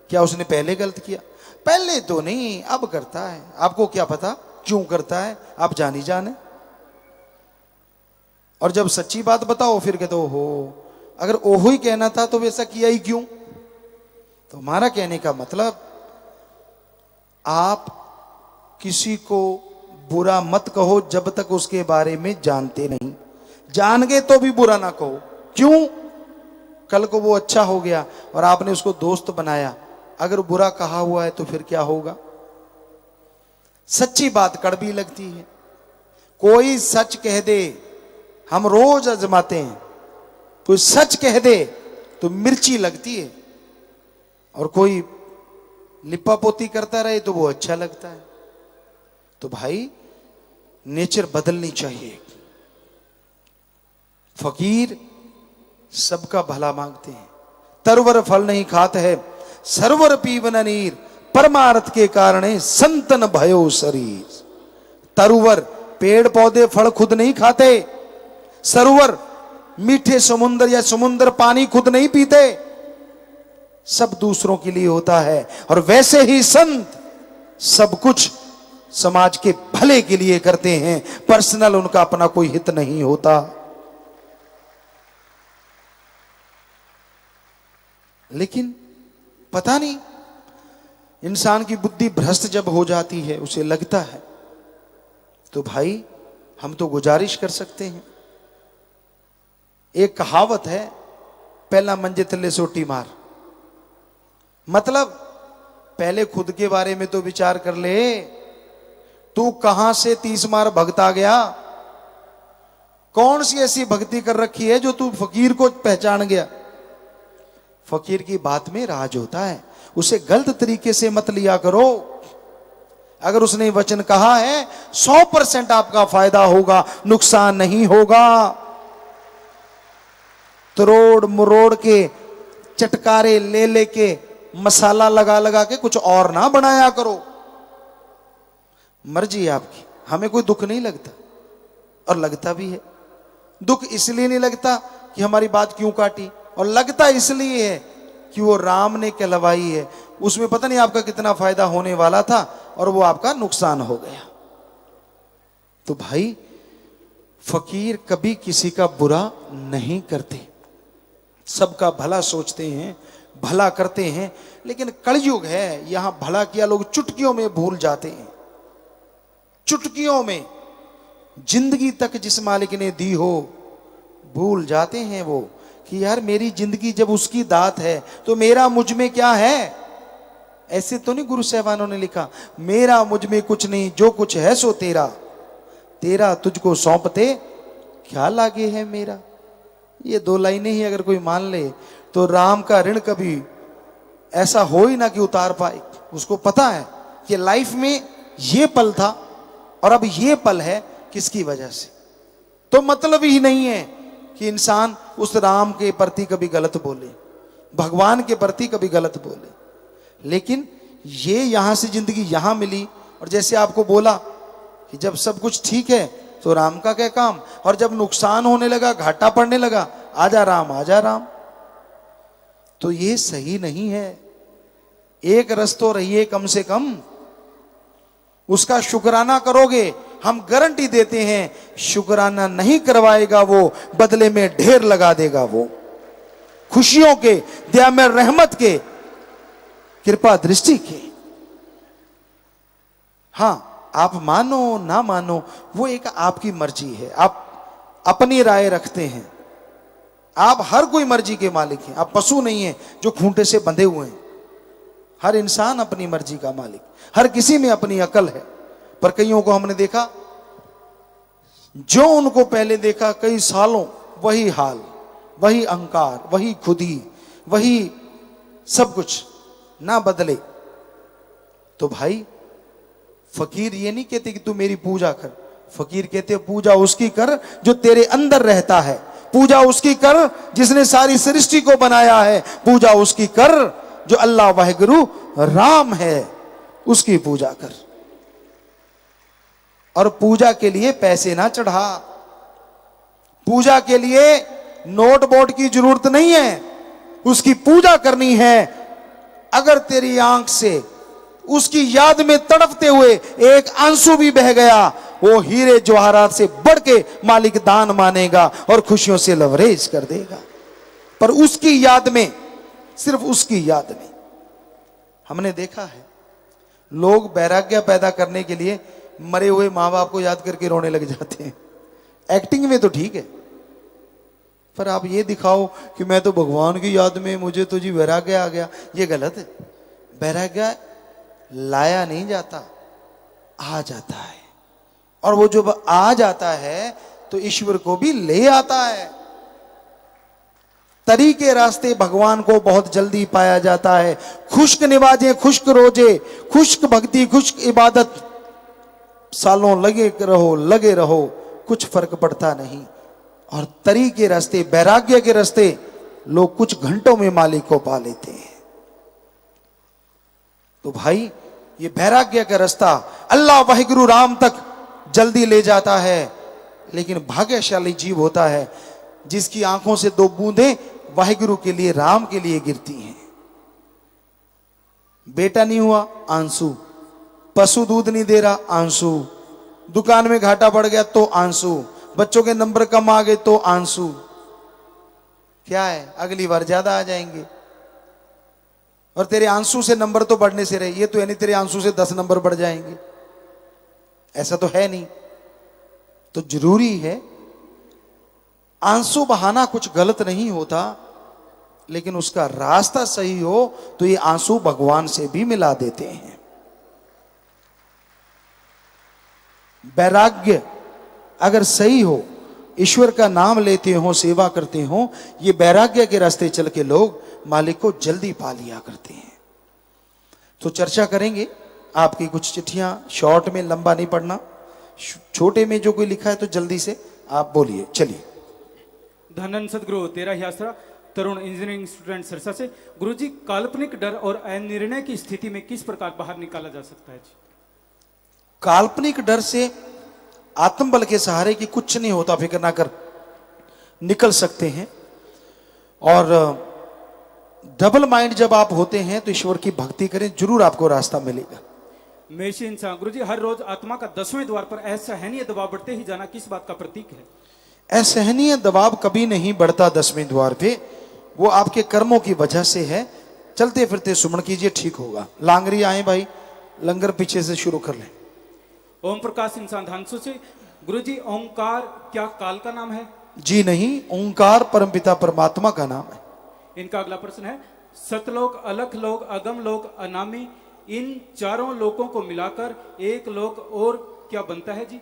Speaker 1: क्या उसने पहले गलत किया? पहले तो नहीं, अब करता है। आपको क्या पता क्यों करता है, आप जानी जाने। और जब सच्ची बात बताओ फिर कहते हो, अगर ओहो ही कहना था तो वैसा किया ही क्यों? तो हमारा कहने का मतलब, आप किसी को बुरा मत कहो जब तक उसके बारे में जानते नहीं। जान गए तो भी बुरा ना कहो। क्यों? कल को वो अच्छा हो गया और आपने उसको दोस्त बनाया, अगर बुरा कहा हुआ है तो फिर क्या होगा? सच्ची बात कड़वी लगती है। कोई सच कह दे, हम रोज आजमाते हैं, कोई सच कह दे तो मिर्ची लगती है, और कोई लिपापोती करता रहे तो वो अच्छा लगता है। तो भाई नेचर बदलनी चाहिए। फकीर सबका भला मांगते हैं। तरवर फल नहीं खाते है, सरवर पीवन नीर, परमार्थ के कारण संतन भयो शरीर। तरुवर पेड़ पौधे फल खुद नहीं खाते, सरोवर मीठे समुद्र या समुद्र पानी खुद नहीं पीते, सब दूसरों के लिए होता है। और वैसे ही संत सब कुछ समाज के भले के लिए करते हैं, पर्सनल उनका अपना कोई हित नहीं होता। लेकिन पता नहीं, इंसान की बुद्धि भ्रष्ट जब हो जाती है, उसे लगता है, तो भाई हम तो गुजारिश कर सकते हैं। एक कहावत है, पहला मंजे तले सोटी मार। मतलब पहले खुद के बारे में तो विचार कर ले, तू कहां से 30 मार भगता गया? कौन सी ऐसी भक्ति कर रखी है जो तू फकीर को पहचान गया? फकीर की बात में राज होता है, उसे गलत तरीके से मत लिया करो। अगर उसने वचन कहा है 100% आपका फायदा होगा, नुकसान नहीं होगा। तरोड़ मरोड़ के, चटकारे ले लेके, मसाला लगा लगा के कुछ और ना बनाया करो। मर्जी आपकी, हमें कोई दुख नहीं लगता, और लगता भी है। दुख इसलिए नहीं लगता कि हमारी बात क्यों काटी, और लगता इसलिए है कि वो राम ने कहलवाई है, उसमें पता नहीं आपका कितना फायदा होने वाला था और वो आपका नुकसान हो गया। तो भाई फकीर कभी किसी का बुरा नहीं करते, सबका भला सोचते हैं, भला करते हैं। लेकिन कलयुग है, यहां भला किया लोग चुटकियों में भूल जाते हैं। चुटकियों में जिंदगी तक जिस मालिक ने दी हो भूल जाते हैं वो, कि यार मेरी जिंदगी जब उसकी दात है तो मेरा मुझ में क्या है? ऐसे तो नहीं गुरु साहबानों ने लिखा, मेरा मुझ में कुछ नहीं, जो कुछ है सो तेरा, तेरा तुझको सौंपते क्या लागे है मेरा। ये 2 लाइनें ही अगर कोई मान ले तो राम का ऋण कभी ऐसा हो ही ना कि उतार पाए। उसको पता है कि लाइफ में ये पल था और अब ये पल है, किसकी वजह से। तो मतलब ही नहीं है कि इंसान उस राम के प्रति कभी गलत बोले, भगवान के प्रति कभी गलत बोले। लेकिन ये यहां से जिंदगी यहां मिली, और जैसे आपको बोला कि जब सब कुछ ठीक है तो राम का क्या काम, और जब नुकसान होने लगा, घाटा पड़ने लगा, आजा राम आजा राम। तो ये सही नहीं है। एक रस तो रहिए कम से कम, उसका शुक्राना करोगे, हम गारंटी देते हैं शुक्राना नहीं करवाएगा वो, बदले में ढेर लगा देगा वो खुशियों के, दया में रहमत के, कृपा दृष्टि के। हां, आप मानो ना मानो वो एक आपकी मर्जी है, आप अपनी राय रखते हैं। आप हर कोई मर्जी के मालिक हैं, आप पशु नहीं हैं जो खूंटे से बंधे हुए हैं। हर इंसान अपनी मर्जी का मालिक, हर किसी में अपनी अकल है। पर कईयों को हमने देखा, जो उनको पहले देखा कई सालों वही हाल, वही अहंकार, वही खुदी, वही सब कुछ, ना बदले। तो भाई फकीर ये नहीं कहते कि तू मेरी पूजा कर, फकीर कहते पूजा उसकी कर जो तेरे अंदर रहता है, पूजा उसकी कर जिसने सारी सृष्टि को बनाया है, पूजा उसकी कर जो अल्लाह वाहिगुरु राम है, उसकी पूजा कर। और पूजा के लिए पैसे ना चढ़ा, पूजा के लिए नोट बोट की जरूरत नहीं है, उसकी पूजा करनी है। अगर तेरी आंख से उसकी याद में तड़पते हुए एक आंसू भी बह गया, वो हीरे जवाहरात से बढ़ के मालिक दान मानेगा और खुशियों से लवरेज कर देगा। पर उसकी याद में, सिर्फ उसकी याद में। हमने देखा है लोग वैराग्य पैदा करने के लिए मरे हुए मां बाप को याद करके रोने लग जाते हैं। एक्टिंग में तो ठीक है, पर आप ये दिखाओ कि मैं तो भगवान की याद में, मुझे तो जी वैराग्य आ गया, ये गलत है। वैराग्य लाया नहीं जाता, आ जाता है। और वो जब आ जाता है तो ईश्वर को भी ले आता है। तरीके रास्ते भगवान को बहुत जल्दी पाया जाता है। खुश्क नमाजें, खुश्क रोजे, खुश्क भक्ति, खुश्क इबादत, सालों लगे रहो, कुछ फर्क पड़ता नहीं। और तरीके रास्ते, वैराग्य के रास्ते लोग कुछ घंटों में मालिक को पा लेते हैं। तो भाई ये वैराग्य का रास्ता अल्लाह वाहिगुरु राम तक जल्दी ले जाता है। लेकिन भाग्यशाली जीव होता है जिसकी आंखों से दो बूंदें वाहिगुरु के लिए, राम के लिए गिरती हैं। बेटा नहीं हुआ, आंसू। पशु दूध नहीं दे रहा, आंसू। दुकान में घाटा पड़ गया तो आंसू। बच्चों के नंबर कम आ गए तो आंसू। क्या है, अगली बार ज्यादा आ जाएंगे। और तेरे आंसू से नंबर तो बढ़ने से रहे, ये तो है नहीं तेरे आंसू से 10 नंबर बढ़ जाएंगे, ऐसा तो है नहीं। तो जरूरी है, आंसू बहाना कुछ गलत नहीं होता, लेकिन उसका रास्ता सही हो तो ये आंसू भगवान से भी मिला देते हैं। वैराग्य अगर सही हो, ईश्वर का नाम लेते हो, सेवा करते हो, ये वैराग्य के रास्ते चल के लोग मालिक को जल्दी पा लिया करते हैं। तो चर्चा करेंगे। आपकी कुछ चिट्ठियां शॉर्ट में, लंबा नहीं पढ़ना, छोटे में जो कोई लिखा है तो जल्दी से आप बोलिए। चलिए।
Speaker 2: धनन सदगुरु तेरा ही आसरा, तरुण इंजीनियरिंग स्टूडेंट सिरसा से। गुरुजी, काल्पनिक डर और अनिर्णय की स्थिति में किस प्रकार बाहर निकाला जा सकता है जी?
Speaker 1: काल्पनिक डर से आत्मबल के सहारे की कुछ नहीं होता, फिक्र ना कर, निकल सकते हैं। और डबल माइंड जब आप होते हैं तो ईश्वर की भक्ति करें, जरूर आपको रास्ता मिलेगा।
Speaker 2: मेषी इंसान। गुरुजी, हर रोज आत्मा का 10वें द्वार पर असहनीय दबाव बढ़ते ही जाना किस बात का प्रतीक है?
Speaker 1: असहनीय दबाव कभी नहीं बढ़ता 10वें द्वार पे, वो आपके कर्मों की वजह से है। चलते फिरते सुमन कीजिए, ठीक होगा। लांगरी आए भाई, लंगर पीछे से शुरू कर लें।
Speaker 2: ओम प्रकाश इंसान धानसू से। गुरुजी, ओंकार क्या काल का नाम है?
Speaker 1: जी नहीं, ओंकार परमपिता परमात्मा का नाम है।
Speaker 2: इनका अगला प्रश्न है, सतलोक, अलख लोक, अगम लोक, अनामी, इन चारों लोकों को मिलाकर एक लोक और क्या बनता है जी?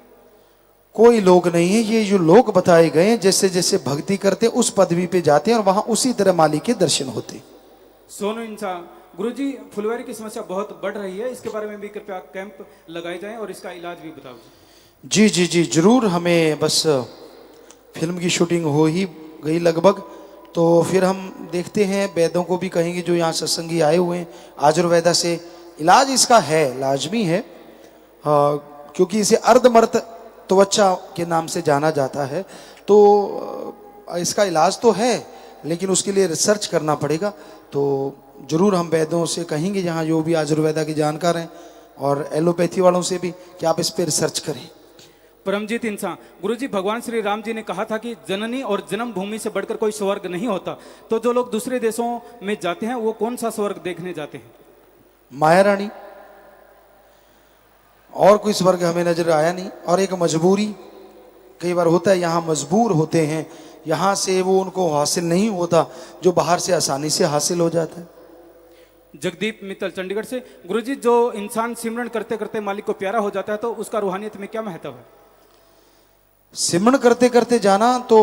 Speaker 1: कोई लोक नहीं है, ये जो लोक बताए गए हैं, जैसे जैसे भक्ति करते उस पदवी पे जाते हैं और वहां उसी तरह मालिक के दर्शन होते।
Speaker 2: सोनू इंसान। गुरुजी, फुलवारी की समस्या बहुत बढ़ रही है, इसके बारे में भी कृपया कैंप लगाए जाएं और इसका इलाज भी बताओ जी।
Speaker 1: जी जी जी जरूर। हमें बस फिल्म की शूटिंग हो ही गई लगभग, तो फिर हम देखते हैं, वैद्यों को भी कहेंगे जो यहाँ सत्संगी आए हुए हैं, आयुर्वेदा से इलाज इसका है, लाजमी है। क्योंकि इसे अर्धमर्त त्वचा के नाम से जाना जाता है, तो इसका इलाज तो है, लेकिन उसके लिए रिसर्च करना पड़ेगा। तो जरूर हम वैद्यों से कहेंगे जहाँ जो भी आयुर्वेदा के जानकार हैं, और एलोपैथी वालों से भी, कि आप इस पर रिसर्च करें।
Speaker 2: परमजीत इंसान। गुरुजी, भगवान श्री राम जी ने कहा था कि जननी और जन्म भूमि से बढ़कर कोई स्वर्ग नहीं होता, तो जो लोग दूसरे देशों में जाते हैं वो कौन सा स्वर्ग देखने जाते हैं?
Speaker 1: माया रानी, और कोई स्वर्ग हमें नजर आया नहीं। और एक मजबूरी कई बार होता है, यहाँ मजबूर होते हैं, यहाँ से वो उनको हासिल नहीं होता जो बाहर से आसानी से हासिल हो जाता है।
Speaker 2: जगदीप मित्तल चंडीगढ़ से। गुरुजी, जो इंसान सिमरन करते करते मालिक को प्यारा हो जाता है तो उसका रूहानियत में क्या महत्व है?
Speaker 1: सिमरन करते करते जाना तो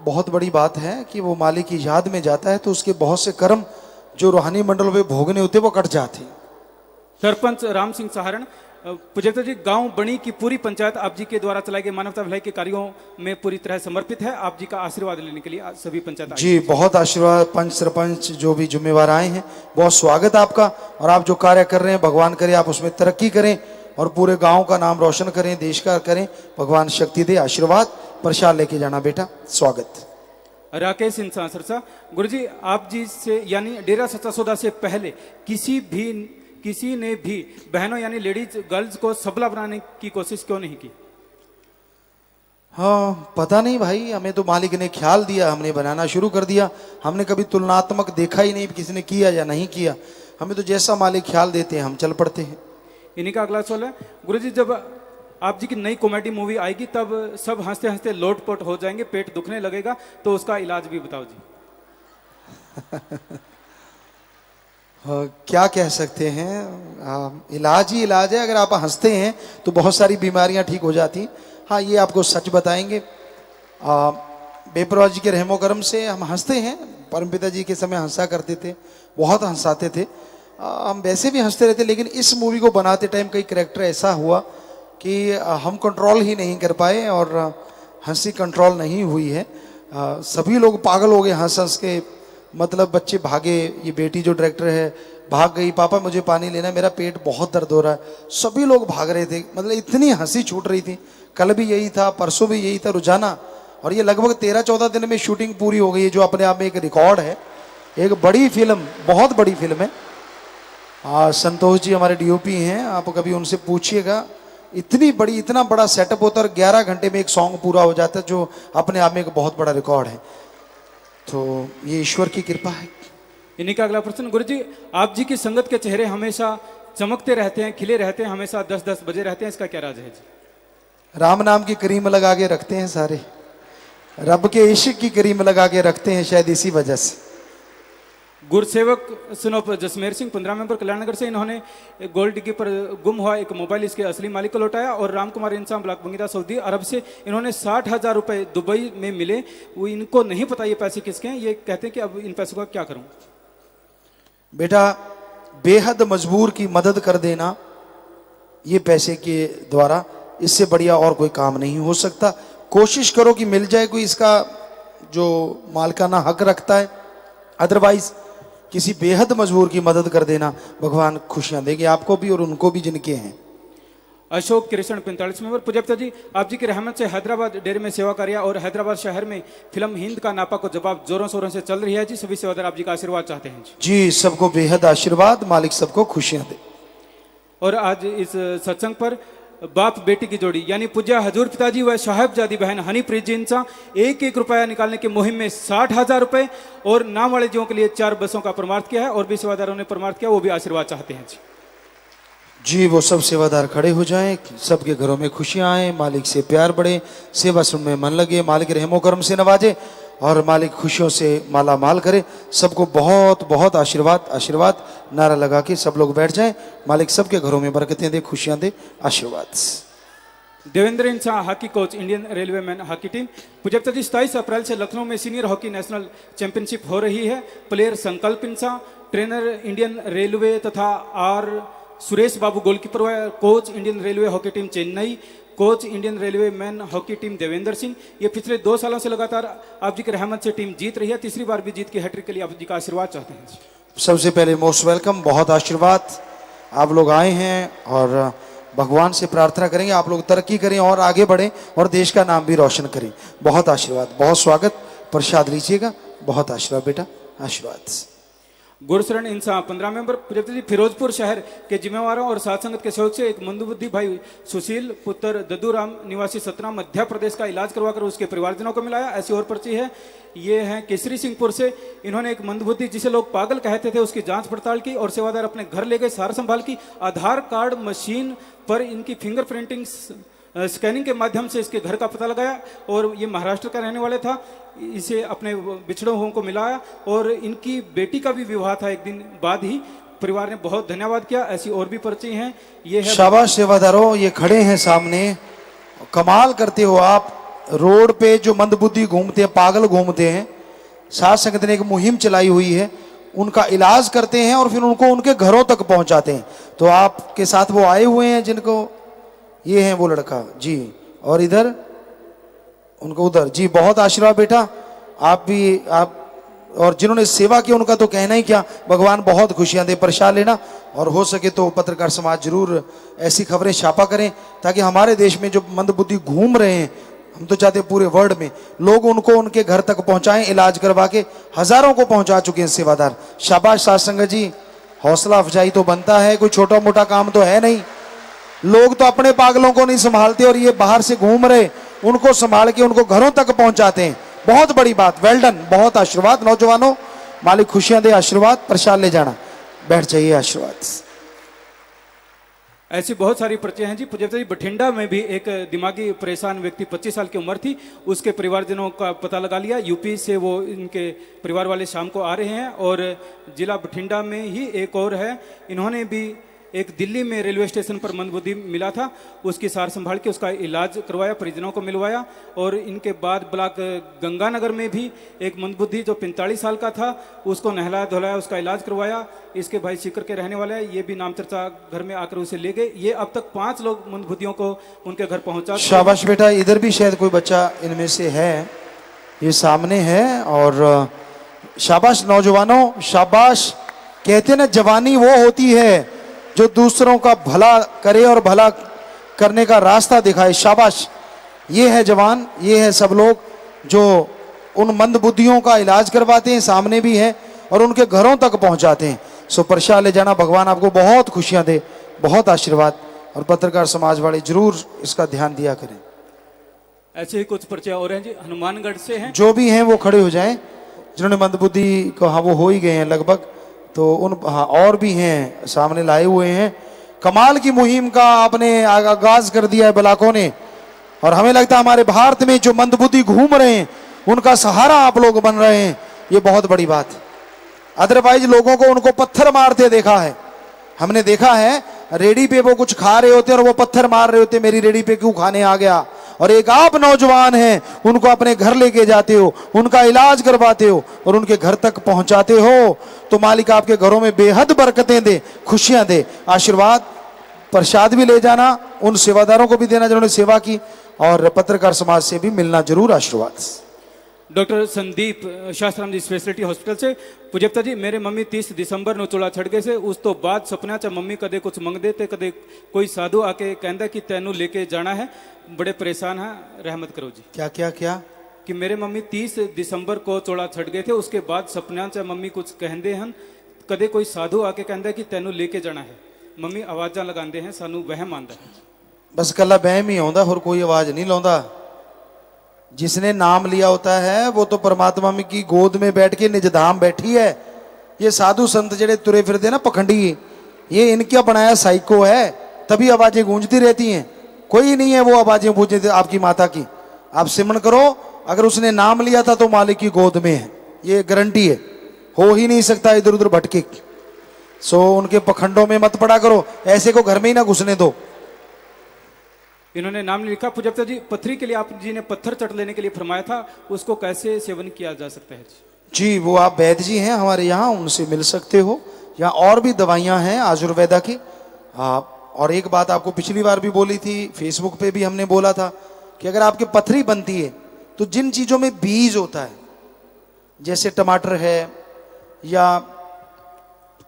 Speaker 1: बहुत बड़ी बात है कि वो मालिक की याद में जाता है, तो उसके बहुत से कर्म जो रूहानी मंडलों पे भोगने होते वो कट जाते हैं।
Speaker 2: सरपंच राम सिंह सहारण। पुजारी जी, गांव बणी की पूरी पंचायत आप जी के द्वारा चलाए गए मानवता भलाई के कार्यों में पूरी तरह समर्पित है। आप जी का आशीर्वाद लेने के लिए आज सभी पंचायत आई।
Speaker 1: जी बहुत आशीर्वाद, पंच सरपंच जो भी जिम्मेवार आए हैं, बहुत स्वागत आपका। और आप जो कार्य कर रहे हैं, भगवान करे आप उसमें तरक्की करें और पूरे गांव का नाम रोशन करें, देश का करें। भगवान शक्ति दे, आशीर्वाद। प्रसाद लेके जाना बेटा, स्वागत।
Speaker 2: राकेश इंसान सरसा। गुरुजी, आप जी से यानी डेरा सच्चा सौदा से पहले किसी ने भी बहनों यानी लेडीज गर्ल्स को सबला बनाने की कोशिश क्यों नहीं की?
Speaker 1: हाँ पता नहीं भाई, हमें तो मालिक ने ख्याल दिया, हमने बनाना शुरू कर दिया। हमने कभी तुलनात्मक देखा ही नहीं किसी ने किया या नहीं किया। हमें तो जैसा मालिक ख्याल देते हैं हम चल पड़ते हैं।
Speaker 2: इन्हीं का अगला सवाल है, गुरुजी जब आप जी की नई कॉमेडी मूवी आएगी तब सब हंसते हंसते लोटपोट हो जाएंगे, पेट दुखने लगेगा, तो उसका इलाज भी बताओ जी।
Speaker 1: क्या कह सकते हैं, इलाज ही इलाज है। अगर आप हंसते हैं तो बहुत सारी बीमारियां ठीक हो जाती। हाँ ये आपको सच बताएंगे, बेपरवाह जी के रहमो करम से हम हंसते हैं। परमपिता जी के समय हंसा करते थे, बहुत हंसाते थे। हम वैसे भी हंसते रहते, लेकिन इस मूवी को बनाते टाइम कई करैक्टर ऐसा हुआ कि हम कंट्रोल ही नहीं कर पाए और हंसी कंट्रोल नहीं हुई है। सभी लोग पागल हो गए हंस हंस के। मतलब बच्चे भागे, ये बेटी जो डायरेक्टर है भाग गई, पापा मुझे पानी लेना, मेरा पेट बहुत दर्द हो रहा है। सभी लोग भाग रहे थे, मतलब इतनी हंसी छूट रही थी। कल भी यही था, परसों भी यही था रुझाना। और ये लगभग 13-14 दिन में शूटिंग पूरी हो गई है, जो अपने आप में एक रिकॉर्ड है। एक बड़ी फिल्म, बहुत बड़ी फिल्म है। संतोष जी हमारे डीओपी हैं, आप कभी उनसे पूछिएगा। इतनी बड़ी, इतना बड़ा सेटअप होता है और 11 घंटे में एक सॉन्ग पूरा हो जाता है, जो अपने आप में एक बहुत बड़ा रिकॉर्ड है। तो ये ईश्वर की कृपा है।
Speaker 2: इन्हीं का अगला प्रश्न, गुरुजी आप जी की संगत के चेहरे हमेशा चमकते रहते हैं, खिले रहते हैं, हमेशा 10-10 बजे रहते हैं, इसका क्या राज है जी?
Speaker 1: राम नाम की क्रीम लगा के रखते हैं सारे, रब के इश्क की क्रीम लगा के रखते हैं, शायद इसी वजह से।
Speaker 2: गुरसेवक सुनोप जसमेर सिंह 15 मेंबर कल्याणनगर से, इन्होंने गोल्ड डिग्गी पर गुम हुआ एक मोबाइल इसके असली मालिक को लौटाया। और राम कुमार इंसान ब्लॉक बंगीरा सऊदी अरब से, इन्होंने 60,000 रुपए दुबई में मिले। वो इनको नहीं पता ये पैसे किसके हैं। ये कहते हैं कि अब इन पैसों का क्या करूं?
Speaker 1: बेटा बेहद मजबूर की मदद कर देना, ये पैसे के द्वारा, इससे बढ़िया और कोई काम नहीं हो सकता। कोशिश करो कि मिल जाए कोई इसका जो मालिकाना हक रखता है। अदरवाइज किसी बेहद मजबूर की मदद कर देना, भगवान खुशियां देंगे आपको भी और उनको भी जिनके हैं।
Speaker 2: अशोक कृष्ण 45 मेंबर। पुजारी जी आप जी की रहमत से हैदराबाद डेरे में सेवा कार्य और हैदराबाद शहर में फिल्म हिंद का नापा को जवाब जोरों शोरों से चल रही है जी। सभी सेवादार आप जी का आशीर्वाद चाहते हैं
Speaker 1: जी। सबको बेहद आशीर्वाद, मालिक सबको खुशियां दे।
Speaker 2: और आज इस सत्संग पर बाप बेटी की जोड़ी यानी पूज्य हजूर पिताजी व साहेबजादी बहन हनीप्रीत जी इंसा 1-1 रुपया निकालने की मुहिम में 60,000 रुपए और नाम वाले जीवों के लिए 4 बसों का परमार्थ किया है। और भी सेवादारों ने परमार्थ किया, वो भी आशीर्वाद चाहते हैं जी।
Speaker 1: जी वो सब सेवादार खड़े हो जाएं, सबके घरों में खुशियां आए, मालिक से प्यार बढ़े, सेवा सुन में मन लगे, मालिक रहमो करम से नवाजे और मालिक खुशियों से माला माल करे। सबको बहुत बहुत आशीर्वाद। आशीर्वाद नारा लगा के सब लोग बैठ जाएं। मालिक सबके घरों में बरकतें दे, खुशियां दे, आशीर्वाद।
Speaker 2: देवेंद्र इंसा hockey coach Indian railway man hockey team. पुजारी जी 27 अप्रैल से लखनऊ में सीनियर हॉकी नेशनल चैंपियनशिप हो रही है। प्लेयर संकल्प इंसा, ट्रेनर इंडियन रेलवे तथा आर सुरेश बाबू गोलकीपर व coach Indian railway hockey team Chennai, coach Indian railway man hockey team Devendra Singh. ये पिछले 2 सालों से लगातार आप जी की रहमत से टीम जीत रही है। तीसरी बार भी जीत की हैट्रिक के लिए आप जी का आशीर्वाद चाहते हैं।
Speaker 1: सबसे पहले मोस्ट वेलकम, बहुत आशीर्वाद। आप लोग आए हैं और भगवान से प्रार्थना करेंगे आप लोग तरक्की करें और आगे बढ़ें और देश का नाम भी रोशन करें। बहुत आशीर्वाद, बहुत स्वागत। प्रसाद लीजिएगा। बहुत आशीर्वाद बेटा, आशीर्वाद।
Speaker 2: गुरशरण इंसान 15 मेंबर। पुजारी जी फिरोजपुर शहर के जिम्मेवारों और साथ संगत के सहयोग से एक मंदबुद्धि भाई सुशील पुत्र दद्दूराम निवासी सतना मध्य प्रदेश का इलाज करवाकर उसके परिवारजनों को मिलाया। ऐसी और पर्ची है। ये हैं केसरी सिंहपुर से। इन्होंने एक मंदबुद्धि जिसे लोग पागल कहते थे उसकी जांच पड़ताल की और सेवादार अपने घर ले गए, सार संभाल की। आधार कार्ड मशीन पर इनकी फिंगर प्रिंटिंग स्कैनिंग के माध्यम से इसके घर का पता लगाया और ये महाराष्ट्र का रहने वाले था। इसे अपने बिछड़े हुओं को मिलाया और इनकी बेटी का भी विवाह था एक दिन बाद ही। परिवार ने बहुत धन्यवाद किया। ऐसी और भी पर्ची हैं। ये है
Speaker 1: शाबाश सेवादारों, ये खड़े हैं सामने, कमाल करते हो आप। रोड पे जो मंदबुद्धि घूमते हैं, पागल घूमते हैं, साथ संगत ने एक मुहिम चलाई हुई है। उनका इलाज करते हैं और फिर उनको उनके घरों तक पहुंचाते हैं। तो आपके साथ वो आए हुए हैं जिनको, ये हैं वो लड़का जी, और इधर उनको उधर जी। बहुत आशीर्वाद बेटा, आप भी, आप और जिन्होंने सेवा की उनका तो कहना ही क्या, भगवान बहुत खुशियां दे। प्रसाद लेना, और हो सके तो पत्रकार समाज जरूर ऐसी खबरें छापा करें ताकि हमारे देश में जो मंदबुद्धि घूम रहे हैं, हम तो चाहते हैं पूरे वर्ल्ड में लोग उनको उनके घर तक पहुंचाएं, इलाज करवा के हजारों को पहुंचा चुके हैं सेवादार। शाबाश साध संगत जी, हौसला अफजाई तो बनता है, कोई छोटा मोटा काम तो है नहीं। लोग तो अपने पागलों को नहीं संभालते और ये बाहर से घूम रहे, उनको संभाल के उनको घरों तक पहुंचाते हैं। बहुत बड़ी बात, वेल डन, बहुत आशीर्वाद नौजवानों, मालिक खुशियां दे। आशीर्वाद, प्रसाद ले जाना, बैठ जाइए। आशीर्वाद।
Speaker 2: ऐसी बहुत सारी पर्चियां हैं जी। जैसे बठिंडा में भी एक दिमागी परेशान व्यक्ति 25 साल की उम्र थी, उसके परिवारजनों का पता लगा लिया। यूपी से वो इनके परिवार वाले शाम को आ रहे हैं, और जिला बठिंडा में ही एक और है, इन्होंने भी एक दिल्ली में रेलवे स्टेशन पर मंदबुद्धि मिला था, उसकी सार संभाल के उसका इलाज करवाया, परिजनों को मिलवाया। और इनके बाद ब्लॉक गंगानगर में भी एक मंदबुद्धि जो 45 साल का था, उसको नहलाया धुलाया, उसका इलाज करवाया। इसके भाई सीकर के रहने वाले हैं, ये भी नाम चर्चा घर में आकर उसे ले गए। ये अब तक 5 लोग मंदबुद्धियों को उनके घर पहुंचा।
Speaker 1: शाबाश बेटा, इधर भी शायद कोई बच्चा इनमें से है, ये सामने है। और शाबाश नौजवानों, शाबाश। कहते ना जवानी वो होती है जो दूसरों का भला करे और भला करने का रास्ता दिखाए। शाबाश, ये है जवान, ये है सब लोग जो उन मंदबुद्धियों का इलाज करवाते हैं, सामने भी हैं, और उनके घरों तक पहुंचाते हैं। सो प्रसाद ले जाना, भगवान आपको बहुत खुशियां दे, बहुत आशीर्वाद। और पत्रकार समाज वाले जरूर इसका ध्यान दिया करें।
Speaker 2: ऐसे ही कुछ पर्चे और हैं जी, हनुमानगढ़ से हैं।
Speaker 1: जो भी हैं वो खड़े हो जाएं, जिन्होंने मंदबुद्धि को, हाँ वो हो ही गए हैं लगभग, तो उन, हाँ और भी हैं सामने लाए हुए हैं। कमाल की मुहिम का आपने आगाज कर दिया है ब्लॉकों ने, और हमें लगता है हमारे भारत में जो मंदबुद्धि घूम रहे हैं उनका सहारा आप लोग बन रहे हैं, ये बहुत बड़ी बात है। अदरवाइज लोगों को उनको पत्थर मारते देखा है, हमने देखा है रेडी पे वो कुछ खा रहे होते और वो पत्थर मार रहे होते, मेरी रेडी पे क्यों खाने आ गया। और एक आप नौजवान हैं, उनको अपने घर लेके जाते हो, उनका इलाज करवाते हो और उनके घर तक पहुंचाते हो, तो मालिक आपके घरों में बेहद बरकतें दे, खुशियां दे। आशीर्वाद, प्रसाद भी ले जाना, उन सेवादारों को भी देना जिन्होंने सेवा की, और पत्रकार समाज से भी मिलना जरूर। आशीर्वाद।
Speaker 2: डॉक्टर संदीप शास्त्राम जी स्पेशलिटी हॉस्पिटल से। पुजप्ता जी, मेरे मम्मी 30 दिसंबर ਨੂੰ ਚੋਲਾ ਛੱਡ ਗਏ ਸੇ, ਉਸ ਤੋਂ ਬਾਅਦ ਸੁਪਨਿਆਂ 'ਚ ਮੰਮੀ ਕਦੇ ਕੁਝ ਮੰਗਦੇ ਤੇ ਕਦੇ ਕੋਈ ਸਾਧੂ ਆ ਕੇ ਕਹਿੰਦਾ ਕਿ ਤੈਨੂੰ ਲੈ ਕੇ ਜਾਣਾ है, बड़े परेशान हैं, रहमत करो जी।
Speaker 1: क्या क्या क्या?
Speaker 2: कि मेरे मम्मी 30 दिसंबर को चोला छड़ गए थे, उसके बाद सपनियां च मम्मी कुछ कहते हैं, कदे कोई साधु आके कहता है कि तेनू लेके जाना है, मम्मी आवाजा लगाते हैं, सानू वहम आंदा है।
Speaker 1: बस कला बहम ही आंदा, होर कोई आवाज नहीं लाਉਂਦਾ। जिसने नाम लिया होता है वो तो परमात्मा में की गोद में बैठ के निजधाम बैठी है। ये साधु संत जेड़े तुरे फिरते ना पखंडी, ये इनका बनाया साइको है, तभी आवाजें गूंजती रहती हैं। कोई नहीं है वो आवाजें गूंजती आपकी माता की। आप सिमरन करो, अगर उसने नाम लिया था तो मालिक की गोद में है, ये गारंटी है, हो ही नहीं सकता इधर उधर भटके। सो उनके पखंडों में मत पड़ा करो, ऐसे को घर में ही ना घुसने दो।
Speaker 2: इन्होंने नाम नहीं लिखा। पुजप्ता जी, पथरी के लिए आप जी ने पत्थर चट लेने के लिए फरमाया था, उसको कैसे सेवन किया जा सकता है
Speaker 1: जी? वो आप वैद्य जी हैं हमारे यहाँ, उनसे मिल सकते हो। यहाँ और भी दवाइयाँ हैं आयुर्वेदा की। और एक बात आपको पिछली बार भी बोली थी, फेसबुक पे भी हमने बोला था कि अगर आपके पथरी बनती है तो जिन चीज़ों में बीज होता है, जैसे टमाटर है या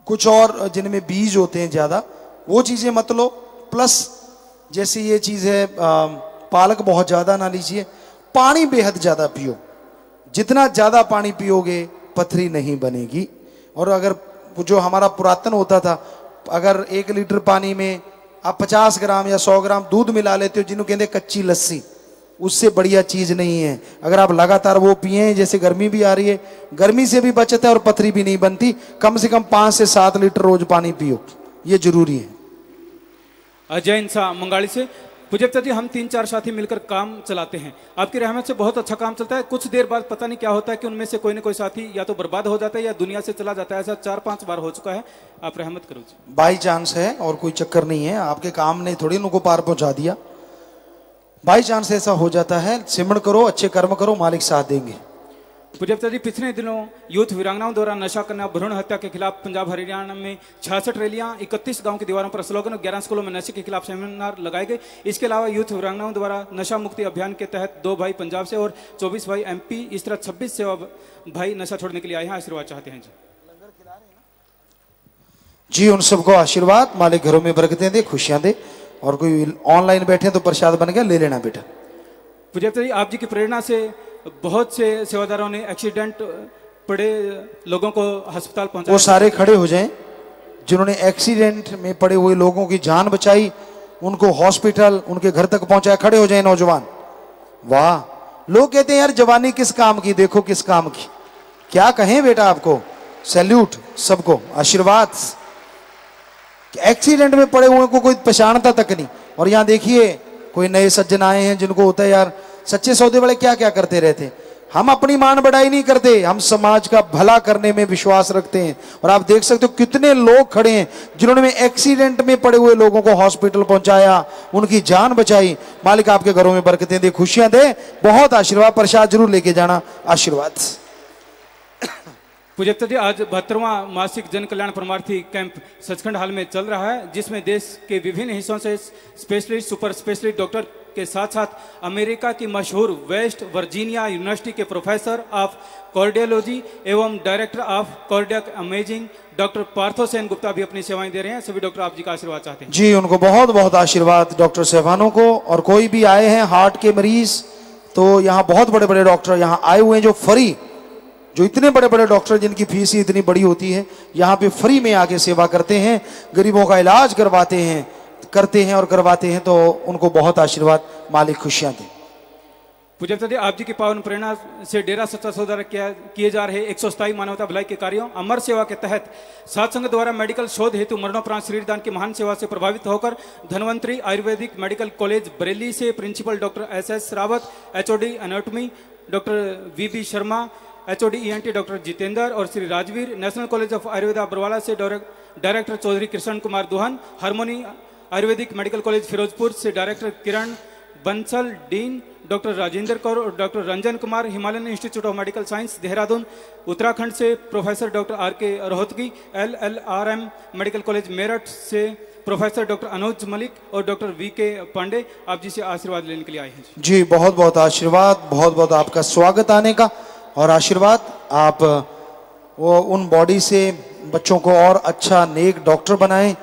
Speaker 1: कुछ और जिनमें बीज होते हैं ज़्यादा, वो चीज़ें मत लो। प्लस जैसे ये चीज़ है, पालक बहुत ज़्यादा ना लीजिए, पानी बेहद ज़्यादा पियो। जितना ज़्यादा पानी पियोगे पथरी नहीं बनेगी। और अगर जो हमारा पुरातन होता था, अगर 1 लीटर पानी में आप 50 ग्राम या 100 ग्राम दूध मिला लेते हो, जिन्होंने कहते कच्ची लस्सी, उससे बढ़िया चीज़ नहीं है। अगर आप लगातार वो पिए, जैसे गर्मी भी आ रही है, गर्मी से भी बचत है और पथरी भी नहीं बनती। कम से कम 5 से 7 लीटर रोज पानी पियो, ये जरूरी है।
Speaker 2: अजय इंसा मंगाली से। पुजप्ता जी, हम 3-4 साथी मिलकर काम चलाते हैं, आपकी रहमत से बहुत अच्छा काम चलता है। कुछ देर बाद पता नहीं क्या होता है कि उनमें से कोई ना कोई साथी या तो बर्बाद हो जाता है या दुनिया से चला जाता है। ऐसा 4-5 बार हो चुका है, आप रहमत करो जी।
Speaker 1: बाई चांस है और कोई चक्कर नहीं है, आपके काम ने थोड़ी उनको पार पहुंचा दिया। बाई चांस ऐसा हो जाता है, सिमरन करो, अच्छे कर्म करो, मालिक साथ देंगे।
Speaker 2: पूज्यता जी, पिछले दिनों यूथ वीरांगनाओं द्वारा नशा करना भ्रूण हत्या के खिलाफ पंजाब हरियाणा में 66 रैलियां, 31 गांव की दीवारों पर स्लोगन और 11 स्कूलों में नशे के खिलाफ सेमिनार लगाए गए। इसके अलावा यूथ वीरांगनाओं द्वारा नशा मुक्ति अभियान के तहत 2 भाई पंजाब से और 24 भाई MP, इस तरह 26 सेवा भाई नशा छोड़ने के लिए आए हैं। आशीर्वाद चाहते हैं जी।
Speaker 1: जी उन सबको आशीर्वाद, मालिक घरों में बरकतें दे, खुशियां दे। और कोई ऑनलाइन बैठे तो प्रसाद बन गया, ले लेना बेटा।
Speaker 2: पूज्यता जी, आप जी की प्रेरणा से बहुत से सेवादारों ने एक्सीडेंट पड़े लोगों को अस्पताल पहुंचाया।
Speaker 1: वो सारे खड़े हो जाएं जिन्होंने एक्सीडेंट में पड़े हुए लोगों की जान बचाई, उनको हॉस्पिटल, उनके घर तक पहुंचाया। खड़े हो जाएं नौजवान। वाह, लोग कहते हैं यार जवानी किस काम की, देखो किस काम की। क्या कहें बेटा आपको, सैल्यूट सबको, आशीर्वाद। एक्सीडेंट में पड़े हुए को कोई पहचानता तक नहीं। और यहां देखिए कोई नए सज्जन आए हैं जिनको होता है यार सच्चे सौदे वाले क्या क्या करते रहते। हम अपनी मान बढ़ाई नहीं करते, हम समाज का भला करने में विश्वास रखते हैं। और आप देख सकते हो कितने लोग खड़े हैं जिन्होंने में एक्सीडेंट में पड़े हुए लोगों को हॉस्पिटल पहुंचाया, उनकी जान बचाई। मालिक आपके घरों में बरकतें दे, खुशियां दे, बहुत आशीर्वाद। प्रसाद जरूर लेके जाना, आशीर्वाद।
Speaker 2: पूज्यता जी, आज 72वां मासिक जन कल्याण परमार्थी कैंप सचखंड हाल में चल रहा है, जिसमें देश के विभिन्न हिस्सों से स्पेशलिस्ट, सुपर स्पेशलिस्ट डॉक्टर के साथ साथ अमेरिका की मशहूर वेस्ट वर्जीनिया यूनिवर्सिटी के प्रोफेसर ऑफ कार्डियोलॉजी एवं director of cardiac amazing doctor Partho Sen Gupta भी अपनी सेवाएं दे रहे हैं। सभी डॉक्टर आप जी का आशीर्वाद चाहते हैं।
Speaker 1: जी उनको बहुत बहुत आशीर्वाद डॉक्टर साहबानों को। और कोई भी आए हैं हार्ट के मरीज, तो यहाँ बहुत बड़े बड़े डॉक्टर यहाँ आए हुए हैं जो फ्री, जो इतने बड़े बड़े डॉक्टर जिनकी फीस ही इतनी बड़ी होती है, यहाँ पे फ्री में आके सेवा करते हैं, गरीबों का इलाज करते हैं और करवाते हैं। तो उनको बहुत आशीर्वाद, मालिक खुशियां दे।
Speaker 2: पूज्यता जी, आप जी की पावन प्रेरणा से डेरा सच्चा सौदा किए जा रहे 127 मानवता भलाई के कार्यों अमर सेवा के तहत साध संघ द्वारा मेडिकल शोध हेतु मरणोपरांत शरीर दान की महान सेवा से प्रभावित होकर धनवंतरी आयुर्वेदिक मेडिकल कॉलेज बरेली से principal doctor SS Rawat, HOD anatomy doctor VB Sharma, HOD ENT doctor Jitendra और Shri Rajveer, national college of Ayurveda Barwala से director Chaudhary Krishna Kumar Duhan, Harmony Ayurvedic medical college Ferozepur से director Kiran Bansal, dean doctor Rajendra Kaur और doctor Ranjan Kumar, Himalayan institute of medical science Dehradun, Uttarakhand से professor doctor RK Rohatgi, LLRM medical college Meerut से professor doctor अनुज मलिक और doctor VK Pandey आप जी से आशीर्वाद लेने के लिए आए हैं।
Speaker 1: जी बहुत बहुत आशीर्वाद, बहुत बहुत आपका स्वागत आने का और आशीर्वाद। आप वो उन बॉडी से बच्चों को और अच्छा नेक डॉक्टर बनाएं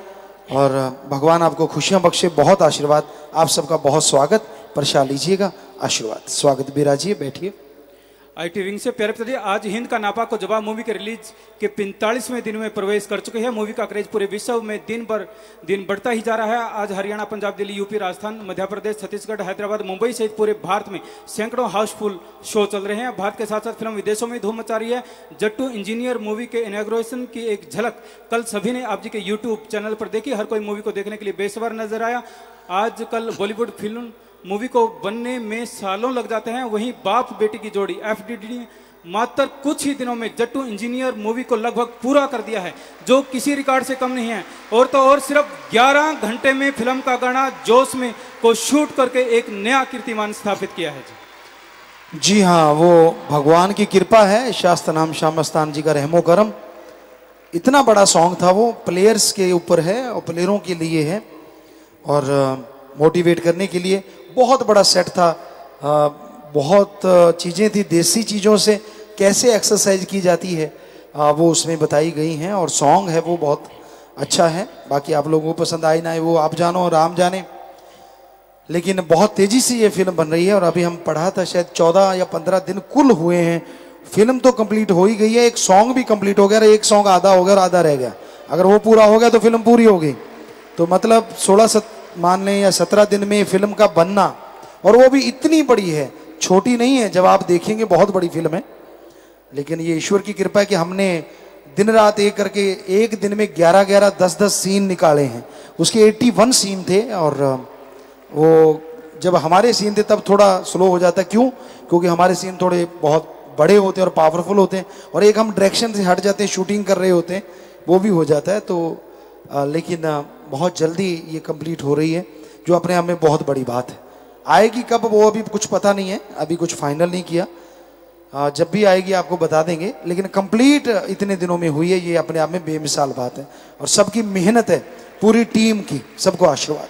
Speaker 1: और भगवान आपको खुशियां बख्शे। बहुत आशीर्वाद, आप सबका बहुत स्वागत। प्रसाद लीजिएगा, आशीर्वाद। स्वागत, बिराजिए, बैठिए।
Speaker 2: IT विंग से प्यारे पिताजी, आज हिंद का नापा को जवाब मूवी के रिलीज के 45वें दिन में प्रवेश कर चुके हैं। मूवी का क्रेज पूरे विश्व में दिन पर दिन बढ़ता ही जा रहा है। आज हरियाणा, पंजाब, दिल्ली, UP, राजस्थान, मध्य प्रदेश, छत्तीसगढ़, हैदराबाद, मुंबई सहित पूरे भारत में सैकड़ों हाउसफुल शो चल रहे हैं। भारत के साथ साथ फिल्म विदेशों में धूम मचा रही है। जट्टू इंजीनियर मूवी के इनॉग्रेशन की एक झलक कल सभी ने आप जी के YouTube चैनल पर देखी। हर कोई मूवी को देखने के लिए बेसब्र नजर आया। आजकल बॉलीवुड फिल्म मूवी को बनने में सालों लग जाते हैं, वहीं बाप बेटी की जोड़ी FDD ने मात्र कुछ ही दिनों में जट्टू इंजीनियर मूवी को लगभग पूरा कर दिया है, जो किसी रिकॉर्ड से कम नहीं है। और तो और सिर्फ 11 घंटे में फिल्म का गाना जोश में को शूट करके एक नया कीर्तिमान स्थापित किया है।
Speaker 1: जी हाँ, वो भगवान की कृपा है, शास्त्र नाम श्याम मस्तान जी का रहमो करम। इतना बड़ा सॉन्ग था, वो प्लेयर्स के ऊपर है और प्लेयरों के लिए है और मोटिवेट करने के लिए। बहुत बड़ा सेट था, बहुत चीज़ें थी, देसी चीज़ों से कैसे एक्सरसाइज की जाती है वो उसमें बताई गई हैं। और सॉन्ग है वो बहुत अच्छा है। बाकी आप लोगों को पसंद आई ना आए वो आप जानो और राम जाने, लेकिन बहुत तेज़ी से ये फिल्म बन रही है। और अभी हम पढ़ा था शायद 14 या 15 दिन कुल हुए हैं। फिल्म तो कंप्लीट हो ही गई है, एक सॉन्ग भी कंप्लीट हो गया, एक सॉन्ग आधा हो गया और आधा रह गया। अगर वो पूरा हो गया तो फिल्म पूरी हो गई। तो मतलब 16 मान लें या 17 दिन में फिल्म का बनना, और वो भी इतनी बड़ी है, छोटी नहीं है। जब आप देखेंगे बहुत बड़ी फिल्म है, लेकिन ये ईश्वर की कृपा है कि हमने दिन रात एक करके एक दिन में 11-11, 10-10 सीन निकाले हैं। उसके 81 सीन थे और वो जब हमारे सीन थे तब थोड़ा स्लो हो जाता है। क्यों? क्योंकि हमारे सीन थोड़े बहुत बड़े होते हैं और पावरफुल होते हैं, और एक हम डायरेक्शन से हट जाते हैं, शूटिंग कर रहे होते हैं, वो भी हो जाता है। तो लेकिन बहुत जल्दी ये कंप्लीट हो रही है, जो अपने आप में बहुत बड़ी बात है। आएगी कब वो अभी कुछ पता नहीं है, अभी कुछ फाइनल नहीं किया। जब भी आएगी आपको बता देंगे, लेकिन कंप्लीट इतने दिनों में हुई है, ये अपने आप में बेमिसाल बात है और सबकी मेहनत है, पूरी टीम की। सबको आशीर्वाद।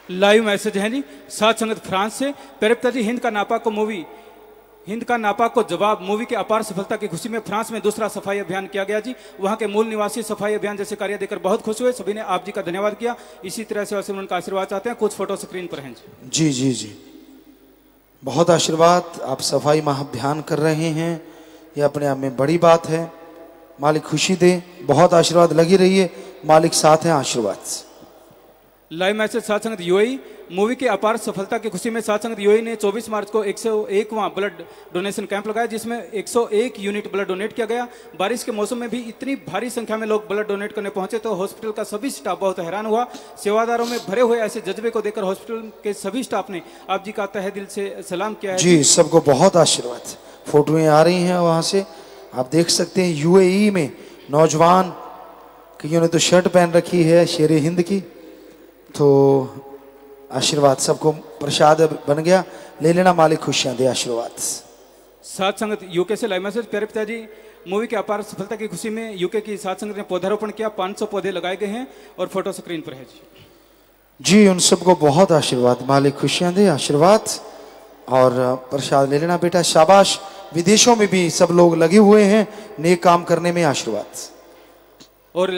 Speaker 2: लाइव मैसेज है जी साथ संगत फ्रांस से। प्यारे पिताजी, हिंद का नापाक को जवाब मूवी की अपार सफलता की खुशी में फ्रांस में दूसरा सफाई अभियान किया गया जी। वहां के मूल निवासी सफाई अभियान जैसे कार्य देकर बहुत खुश हुए। सभी ने आप जी का धन्यवाद किया। इसी तरह से उनका आशीर्वाद चाहते हैं। कुछ फोटो स्क्रीन पर हैं
Speaker 1: जी। जी जी, बहुत आशीर्वाद। आप सफाई महाअभियान कर रहे हैं, ये अपने आप में बड़ी बात है। मालिक खुशी दे, बहुत आशीर्वाद लगी रही है, मालिक साथ हैं। आशीर्वाद।
Speaker 2: लाइव मैसेज साथ संगत यूएई मूवी की अपार सफलता की खुशी में साथ संगत यूएई ने 24 मार्च को 101वां ब्लड डोनेशन कैंप लगाया, जिसमें 101 यूनिट ब्लड डोनेट किया गया। बारिश के मौसम में भी इतनी भारी संख्या में लोग ब्लड डोनेट करने पहुंचे तो हॉस्पिटल का सभी स्टाफ बहुत हैरान हुआ। सेवादारों में भरे हुए ऐसे जज्बे को देखकर हॉस्पिटल के सभी स्टाफ ने आप जी का तहे दिल से सलाम किया है
Speaker 1: जी। सबको बहुत आशीर्वाद। फोटोएं आ रही हैं वहां से, आप देख सकते हैं। यूएई में नौजवान, कईयों ने तो शर्ट पहन रखी है शेर हिंद की, तो आशीर्वाद। सबको प्रसाद बन गया, ले लेना, मालिक खुशियां दे। आशीर्वाद।
Speaker 2: साथ संगत यूके से लाइव मैसेज। प्यारे पिताजी, मूवी की अपार सफलता की खुशी में यूके की साथ संगत ने पौधारोपण किया। 500 पौधे लगाए गए हैं और फोटो स्क्रीन पर है
Speaker 1: जी। उन सबको बहुत आशीर्वाद, मालिक खुशियां दे। आशीर्वाद और प्रसाद ले लेना बेटा, शाबाश। विदेशों में भी सब लोग लगे हुए हैं नेक काम करने में। आशीर्वाद।
Speaker 2: और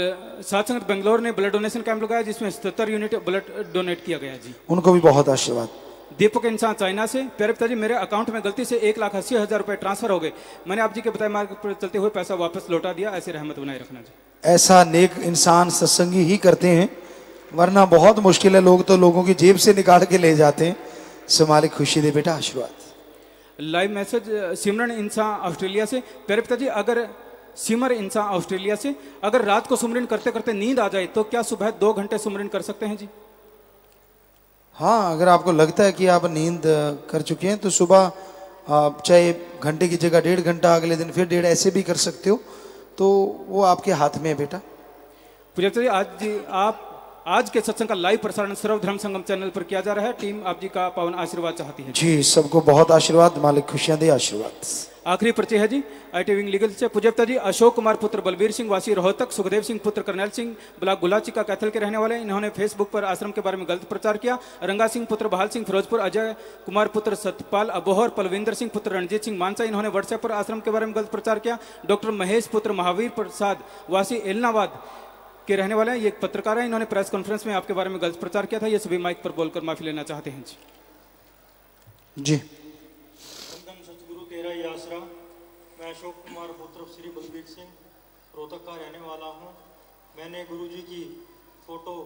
Speaker 2: साथ संगत बेंगलोर ने ब्लड डोनेशन कैंप लगाया, जिसमें 77 यूनिट ब्लड डोनेट किया गया जी।
Speaker 1: उनको भी बहुत आशीर्वाद।
Speaker 2: दीपक इंसान चाइना से। प्यारे पिताजी, मेरे अकाउंट में गलती से 1,80,000 रुपए ट्रांसफर हो गए। मैंने आप जी के बताए मार्ग पर चलते हुए पैसा वापस लौटा दिया। ऐसी रहमत बनाए रखना जी।
Speaker 1: ऐसा नेक इंसान सत्संगी ही करते हैं, वरना बहुत मुश्किल है। लोग तो लोगों की जेब से निकाल के ले जाते हैं। सो मालिक खुशी दे बेटा। आशीर्वाद।
Speaker 2: लाइव मैसेज सिमरन इंसान ऑस्ट्रेलिया से। प्यारे पिताजी, अगर रात को सुमरन करते करते नींद आ जाए तो क्या सुबह 2 घंटे सुमरन कर सकते हैं जी?
Speaker 1: हाँ, अगर आपको लगता है कि आप नींद कर चुके हैं तो सुबह आप चाहे घंटे की जगह 1.5 घंटा, अगले दिन फिर 1.5, ऐसे भी कर सकते हो। तो वो आपके हाथ में है बेटा। आज के सत्संग का लाइव प्रसारण सर्वधर्म संगम चैनल पर किया जा रहा है। टीम आप जी का पावन आशीर्वाद चाहती है जी। सबको बहुत आशीर्वाद, मालिक खुशियां दे। आशीर्वाद।
Speaker 2: आखिरी परिचय है जी आईटी विंग लीगल से। पूज्यता जी अशोक कुमार पुत्र बलबीर सिंह वासी रोहतक, सुखदेव सिंह पुत्र करनैल सिंह ब्लॉक गुलाची का कैथल के रहने वाले। इन्होंने फेसबुक पर आश्रम के बारे में गलत प्रचार किया। रंगा सिंह पुत्र बहाल सिंह फिरोजपुर, अजय कुमार पुत्र सतपाल अबोहर, पलविंदर सिंह पुत्र रणजीत सिंह मानसा, इन्होंने व्हाट्सएप पर आश्रम के बारे में गलत प्रचार किया। डॉक्टर महेश पुत्र महावीर प्रसाद वासी एलनाबाद के रहने वाले हैं, ये एक पत्रकार है। इन्होंने प्रेस कॉन्फ्रेंस में आपके बारे में गलत प्रचार किया था। ये सभी माइक पर बोलकर माफी लेना चाहते हैं
Speaker 1: जी।
Speaker 3: सतगुरु तेरा ही आसरा। मैं अशोक कुमार पुत्र श्री बलबीर सिंह रोहतक का रहने वाला हूँ। मैंने गुरुजी की फ़ोटो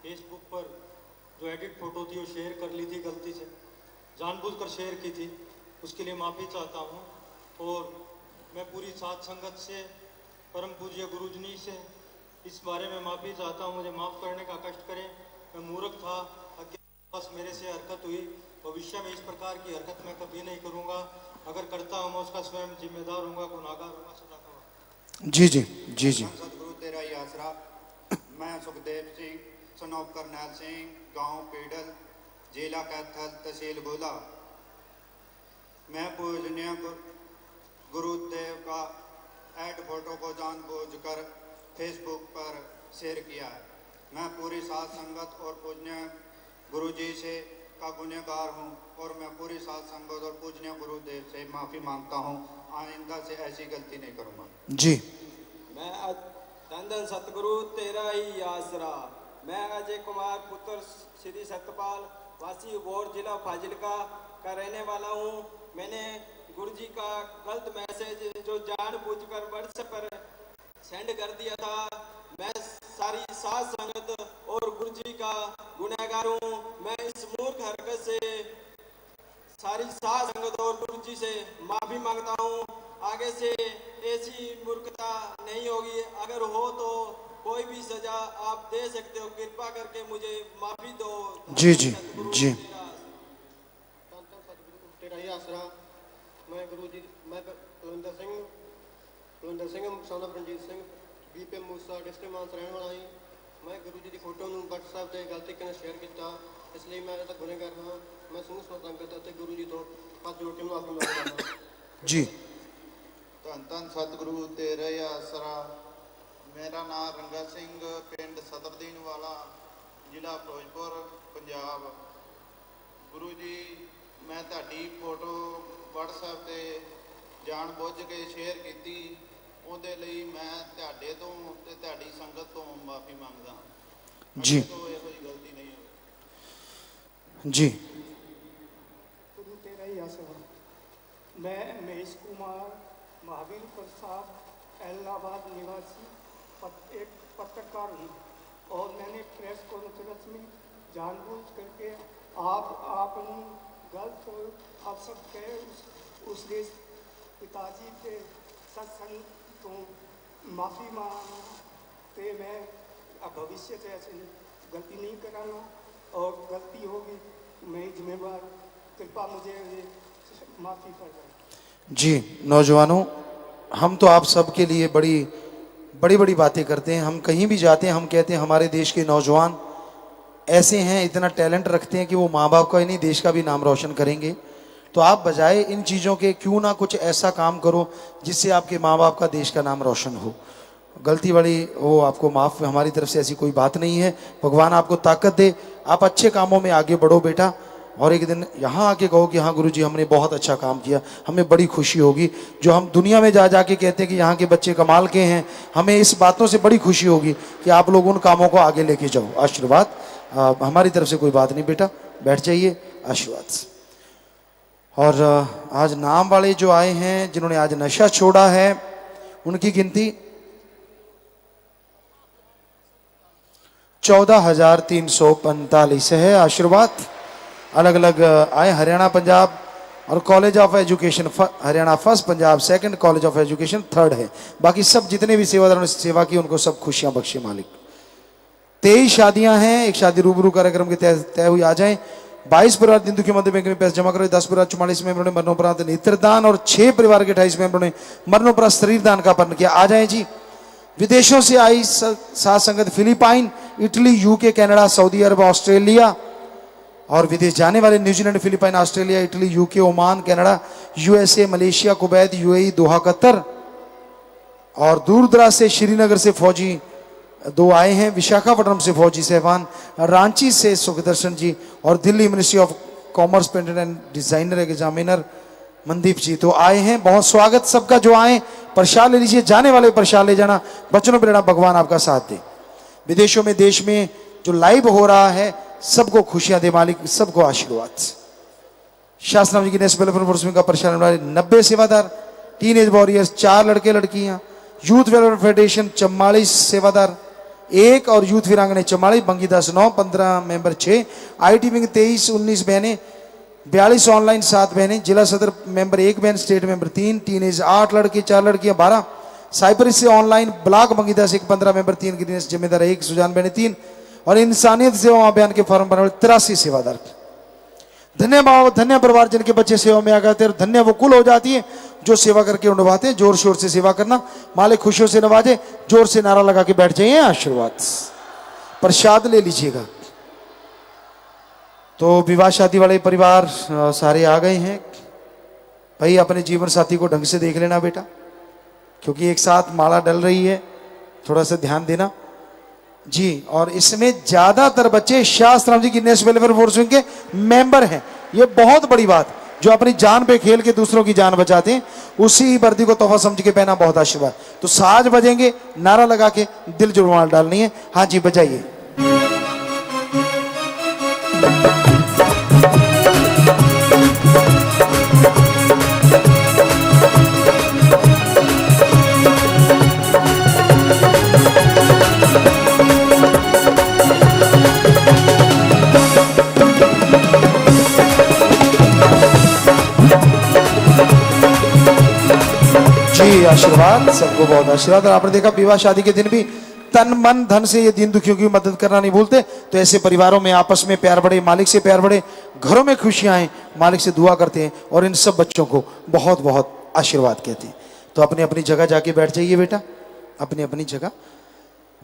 Speaker 3: फेसबुक पर जो एडिट फ़ोटो थी वो शेयर कर ली थी, गलती से जानबूझकर शेयर की थी, उसके लिए माफ़ी चाहता हूँ। और मैं पूरी साथ संगत से, परम पूज्य गुरुजनी से इस बारे में माफ़ी चाहता हूँ। मुझे माफ़ करने का कष्ट करें। मैं मूर्ख था, बस मेरे से हरकत हुई। भविष्य में इस प्रकार की हरकत मैं कभी नहीं करूँगा। अगर करता हूँ मैं उसका स्वयं जिम्मेदार हूँगा, गुनाहगार हूँगा, सदा का।
Speaker 1: जी जी जी जी।
Speaker 4: सतगुरु तेरा ही आसरा। मैं सुखदेव सिंह सनौप करनैल सिंह, गांव पेडल, जिला कैथल, तहसील गोला। मैं पूजनीय गुरुदेव का एड फोटो को जानबूझकर फेसबुक पर शेयर किया है। मैं पूरी साथ संगत और पूजनीय गुरुजी से का गुनहगार हूँ और मैं पूरी साथ संगत और पूजनीय गुरुदेव से माफ़ी मांगता हूँ। आइंदा से ऐसी गलती नहीं करूँगा
Speaker 1: जी।
Speaker 5: मैं धन सतगुरु तेरा ही आसरा। मैं अजय कुमार पुत्र श्री सतपाल वासी वोर जिला फाजिलका का रहने वाला हूँ। मैंने गुरुजी का गलत मैसेज जो जानबूझकर व्हाट्सएप पर सेंड कर दिया था। मैं सारी साथ संगत और गुरुजी का गुनहगार हूँ। मैं इस मूर्ख हरकत से सारी साथ संगत और गुरुजी से माफ़ी मांगता हूँ। आगे से ऐसी मूर्खता नहीं होगी। अगर हो तो कोई भी सजा आप दे सकते हो, कृपा करके मुझे माफ़ी दो।
Speaker 1: जी जी जी।
Speaker 3: तेरा ही आसरा। मैं गुरुजी, मैं कुलविंदर सिंह सोना रणजीत सिंह बीपे मूसा डिस्ट्रिक्ट मानसा रहने वाला ही। मैं गुरुजी की फोटो व्हाट्सएप से गलती के शेयर किया, इसलिए मैं ऐसा गुनहगार हाँ। मैं संगत गुरुजी तो हाथ जोड़ के माफी मांगता हूँ।
Speaker 1: जी।
Speaker 4: ਧੰਨ ਧੰਨ ਸਤਿਗੁਰੂ ਤੇਰਾ ਹੀ ਆਸਰਾ। ਮੇਰਾ ਨਾਮ ਰੰਗਾ ਸਿੰਘ, ਪਿੰਡ ਸਦਰਦੀਨ ਵਾਲਾ, ਜ਼ਿਲ੍ਹਾ ਫਿਰੋਜ਼ਪੁਰ, ਪੰਜਾਬ। ਗੁਰੂ ਜੀ, ਮੈਂ ਤੁਹਾਡੀ ਫੋਟੋ WhatsApp ਤੇ ਜਾਣ ਬੁੱਝ ਕੇ ਸ਼ੇਅਰ ਕੀਤੀ, ਉਹਦੇ ਲਈ ਮੈਂ ਤੁਹਾਡੇ ਤੋਂ ਤੇ ਤੁਹਾਡੀ ਸੰਗਤ ਤੋਂ ਮਾਫੀ ਮੰਗਦਾ।
Speaker 1: ਜੀ
Speaker 4: ਤੋਂ ਇਹੋ ਜਿਹੀ ਗਲਤੀ ਨਹੀਂ ਹੋਈ।
Speaker 1: जी।
Speaker 6: गुरु तेरा ही आसरा। मैं महेश कुमार, महावीर प्रसाद, इलाहाबाद निवासी, एक पत्रकार हूँ और मैंने प्रेस कॉन्फ्रेंस में जानबूझ करके आप गलत आप सब कहे उसके पिताजी के सत्संग तो माफ़ी मांगते। मैं अब भविष्य से ऐसे गलती नहीं कराना और गलती होगी मैं जिम्मेवार, कृपा मुझे माफ़ी कर दें।
Speaker 1: जी नौजवानों, हम तो आप सब के लिए बड़ी बड़ी बड़ी बातें करते हैं। हम कहीं भी जाते हैं हम कहते हैं हमारे देश के नौजवान ऐसे हैं, इतना टैलेंट रखते हैं कि वो माँ बाप का ही नहीं देश का भी नाम रोशन करेंगे। तो आप बजाय इन चीज़ों के क्यों ना कुछ ऐसा काम करो जिससे आपके माँ बाप का देश का नाम रोशन हो। गलती वाली वो आपको माफ़, हमारी तरफ से ऐसी कोई बात नहीं है। भगवान आपको ताकत दे, आप अच्छे कामों में आगे बढ़ो बेटा, और एक दिन यहाँ आके कहो कि हाँ गुरुजी हमने बहुत अच्छा काम किया, हमें बड़ी खुशी होगी। जो हम दुनिया में जा जाके कहते हैं कि यहाँ के बच्चे कमाल के हैं, हमें इस बातों से बड़ी खुशी होगी कि आप लोग उन कामों को आगे लेके जाओ। आशीर्वाद हमारी तरफ से कोई बात नहीं बेटा, बैठ जाइए, आशीर्वाद। और आज नाम वाले जो आए हैं जिन्होंने आज नशा छोड़ा है उनकी गिनती 14,345 है। आशीर्वाद। अलग अलग आए, हरियाणा, पंजाब और college of education Haryana first, Punjab second, college of education third है। बाकी सब जितने भी सेवादारों ने सेवा की उनको सब खुशियां बख्शे मालिक। 23 शादियां हैं, एक शादी रूबरू कार्यक्रम के तय हुई, आ जाएं। 22 परिवार दिन दुखी मध्य बैंक में पैसे जमा करो। 10 परिवार 44 मेंबरों ने मरणोपरांत नेत्रदान और 6 परिवार के 28 मेंबरों ने मरणोपरांत शरीर दान का पालन किया। आ जाएं जी। विदेशों से आई सात संगत Philippine, Italy, UK, Canada, Saudi Arab, Australia और विदेश जाने वाले New Zealand, Philippine, Australia, Italy, UK, Oman, Canada, USA, Malaysia, Kuwait, UAE, Doha, Qatar और दूर दराज से श्रीनगर से फौजी 2 आए हैं, विशाखापट्टनम से फौजी साहबान, रांची से सुखदर्शन जी और Delhi ministry of commerce patent and designer examiner Mandeep ji तो आए हैं। बहुत स्वागत सबका। जो आए प्रसाद ले लीजिए, जाने वाले प्रसाद ले जाना, बच्चों पर भगवान आपका साथ दे। विदेशों में देश में जो लाइव हो रहा है सबको खुशियां दे मालिक, सबको आशीर्वाद। शास्त्रनाम जी की नेशनल वेलफेयर फोर्स का प्रसाद 90 सेवादार, टीनेज वॉरियर्स 4 लड़के लड़कियां, यूथ वेलफेयर फेडरेशन 44 सेवादार 1 और यूथ वीरांगने 44, बंगीदास 9, 15 मेंबर 6, आईटी विंग 23 19 बहनें, 42 ऑनलाइन 7 बहनें, जिला सदर मेंबर 1 बहन, स्टेट मेंबर 3, टीनेज 8 लड़के 4 लड़कियां 12, साइप्रस से ऑनलाइन ब्लॉक बंगीदास 1 15 मेंबर 3, ग्रीनेस जिम्मेदार 1, सुजान बहने 3 और इंसानियत सेवा अभियान के फॉर्म बनाने वाले 83 सेवादार। धन्य भाव, धन्य परिवार जिनके बच्चे सेवा में आ गए थे, धन्य वो कुल हो जाती है जो सेवा करके निभाते हैं। जोर शोर से सेवा करना, मालिक खुशियों से नवाजे। जोर से नारा लगा के बैठ जाइए, आशीर्वाद। प्रसाद ले लीजिएगा। तो विवाह शादी वाले परिवार सारे आ गए हैं। भाई अपने जीवन साथी को ढंग से देख लेना बेटा, क्योंकि एक साथ माला डल रही है, थोड़ा सा ध्यान देना जी। और इसमें ज्यादातर बच्चे शास्त्रनाम जी की नेशनल वेलफेयर फोर्स के मेंबर हैं। ये बहुत बड़ी बात, जो अपनी जान पे खेल के दूसरों की जान बचाते हैं, उसी वर्दी को तोहफा समझ के पहना, बहुत आशीर्वाद। तो साज बजेंगे, नारा लगा के दिल जुड़वाल डालनी है। हाँ जी बजाइए। जी आशीर्वाद, सबको बहुत आशीर्वाद। और आपने देखा विवाह शादी के दिन भी तन मन धन से ये दीन दुखियों की मदद करना नहीं भूलते। तो ऐसे परिवारों में आपस में प्यार बढ़े, मालिक से प्यार बढ़े, घरों में खुशियां आए, मालिक से दुआ करते हैं और इन सब बच्चों को बहुत बहुत आशीर्वाद कहते हैं। तो अपनी अपनी जगह जाके बैठ जाइए बेटा, अपनी अपनी जगह।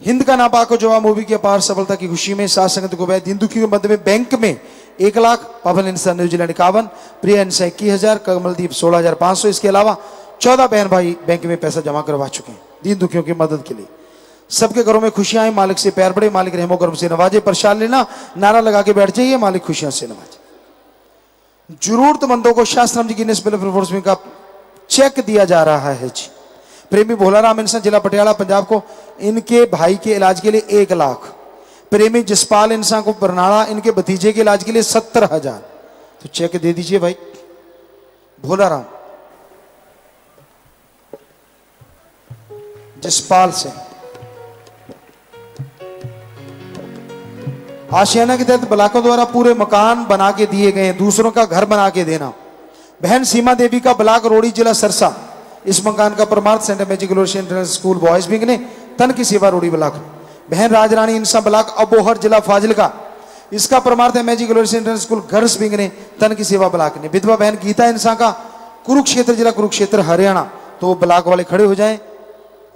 Speaker 1: हिंद का नापाक जवाब मूवी की अपार सफलता की खुशी में सात संगत को दीन दुखियों के मध्य में बैंक में 1 लाख, पवन इंसान न्यूजीलैंड 51, प्रिया इंसान 21,000, कमलदीप 16,500। इसके अलावा 14 बहन भाई बैंक में पैसा जमा करवा चुके हैं दीन दुखियों की मदद के लिए। सबके घरों में खुशियां आए, मालिक से पैर पड़े, मालिक रहमो करम से नवाजे। प्रसाद लेना, नारा लगा के बैठ जाइए, मालिक खुशियां से नवाजे। जरूरतमंदों को शास्त्रम जी Guinness book of world records का चेक दिया जा रहा है जी। प्रेमी भोलाराम इंसान जिला पटियाला पंजाब को इनके भाई के इलाज के लिए 1 लाख। प्रेमी जसपाल इंसान को बरनाला इनके भतीजे के इलाज के लिए 70,000। तो चेक दे दीजिए भाई भोलाराम जसपाल से। आशियाना के तहत ब्लॉकों द्वारा पूरे मकान बना के दिए गए, दूसरों का घर बना के देना। बहन सीमा देवी का ब्लॉक रोड़ी जिला सरसा, इस मकान का परमार्थ saint magic international school boys wing ने तन की सेवा रोड़ी ब्लॉक। बहन राजरानी इंसान ब्लॉक अबोहर जिला फाजिलका, इसका परमार्थ है magic international school girls wing ने तन की सेवा ब्लॉक ने। विधवा बहन गीता इंसान का कुरुक्षेत्र जिला कुरुक्षेत्र हरियाणा, तो वो ब्लॉक वाले खड़े हो जाएं।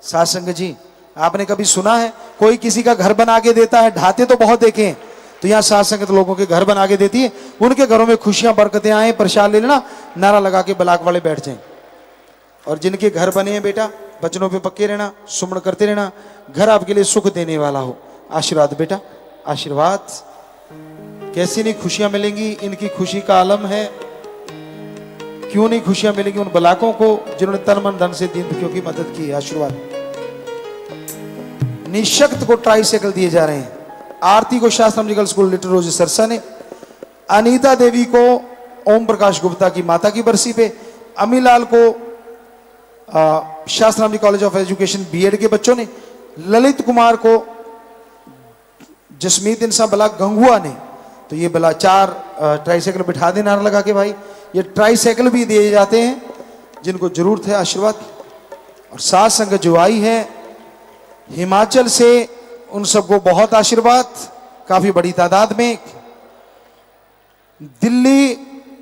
Speaker 1: साथ संगत जी, आपने कभी सुना है कोई किसी का घर बना के देता है? ढाते तो बहुत देखे हैं, तो यहाँ साथ संगत लोगों के घर बना के देती है, उनके घरों में खुशियां बरकतें आए। प्रसाद ले लेना, नारा लगा के ब्लॉक वाले बैठ जाएं। और जिनके घर बने हैं बेटा, बचनों पे पक्के रहना, सुमन करते रहना, घर आपके लिए सुख देने वाला हो। आशीर्वाद बेटा, आशीर्वाद। कैसी नहीं खुशियां मिलेंगी, इनकी खुशी का आलम है। क्यों नहीं खुशियां मिलेंगी उन ब्लॉकों को जिन्होंने तन मन धन से दीन दुखियों की मदद की। आशीर्वाद। निशक्त को ट्राईसाइकिल दिए जा रहे हैं। आरती को शास्त्र म्यूजिकल स्कूल लिटिल रोज सरसा ने। अनीता देवी को ओम प्रकाश गुप्ता की माता की बरसी पे। अमीलाल को शास्त्राम कॉलेज ऑफ एजुकेशन बीएड के बच्चों ने। ललित कुमार को जसमीत इंसान ब्लॉक गंगुआ ने। तो ये बला 4 ट्राईसाइकिल बिठा दे नारा लगा के भाई। ये ट्राईसाइकिल भी दिए जाते हैं जिनको जरूरत है। आशीर्वाद। और साथ संगत जो आई है हिमाचल से, उन सबको बहुत आशीर्वाद। काफी बड़ी तादाद में दिल्ली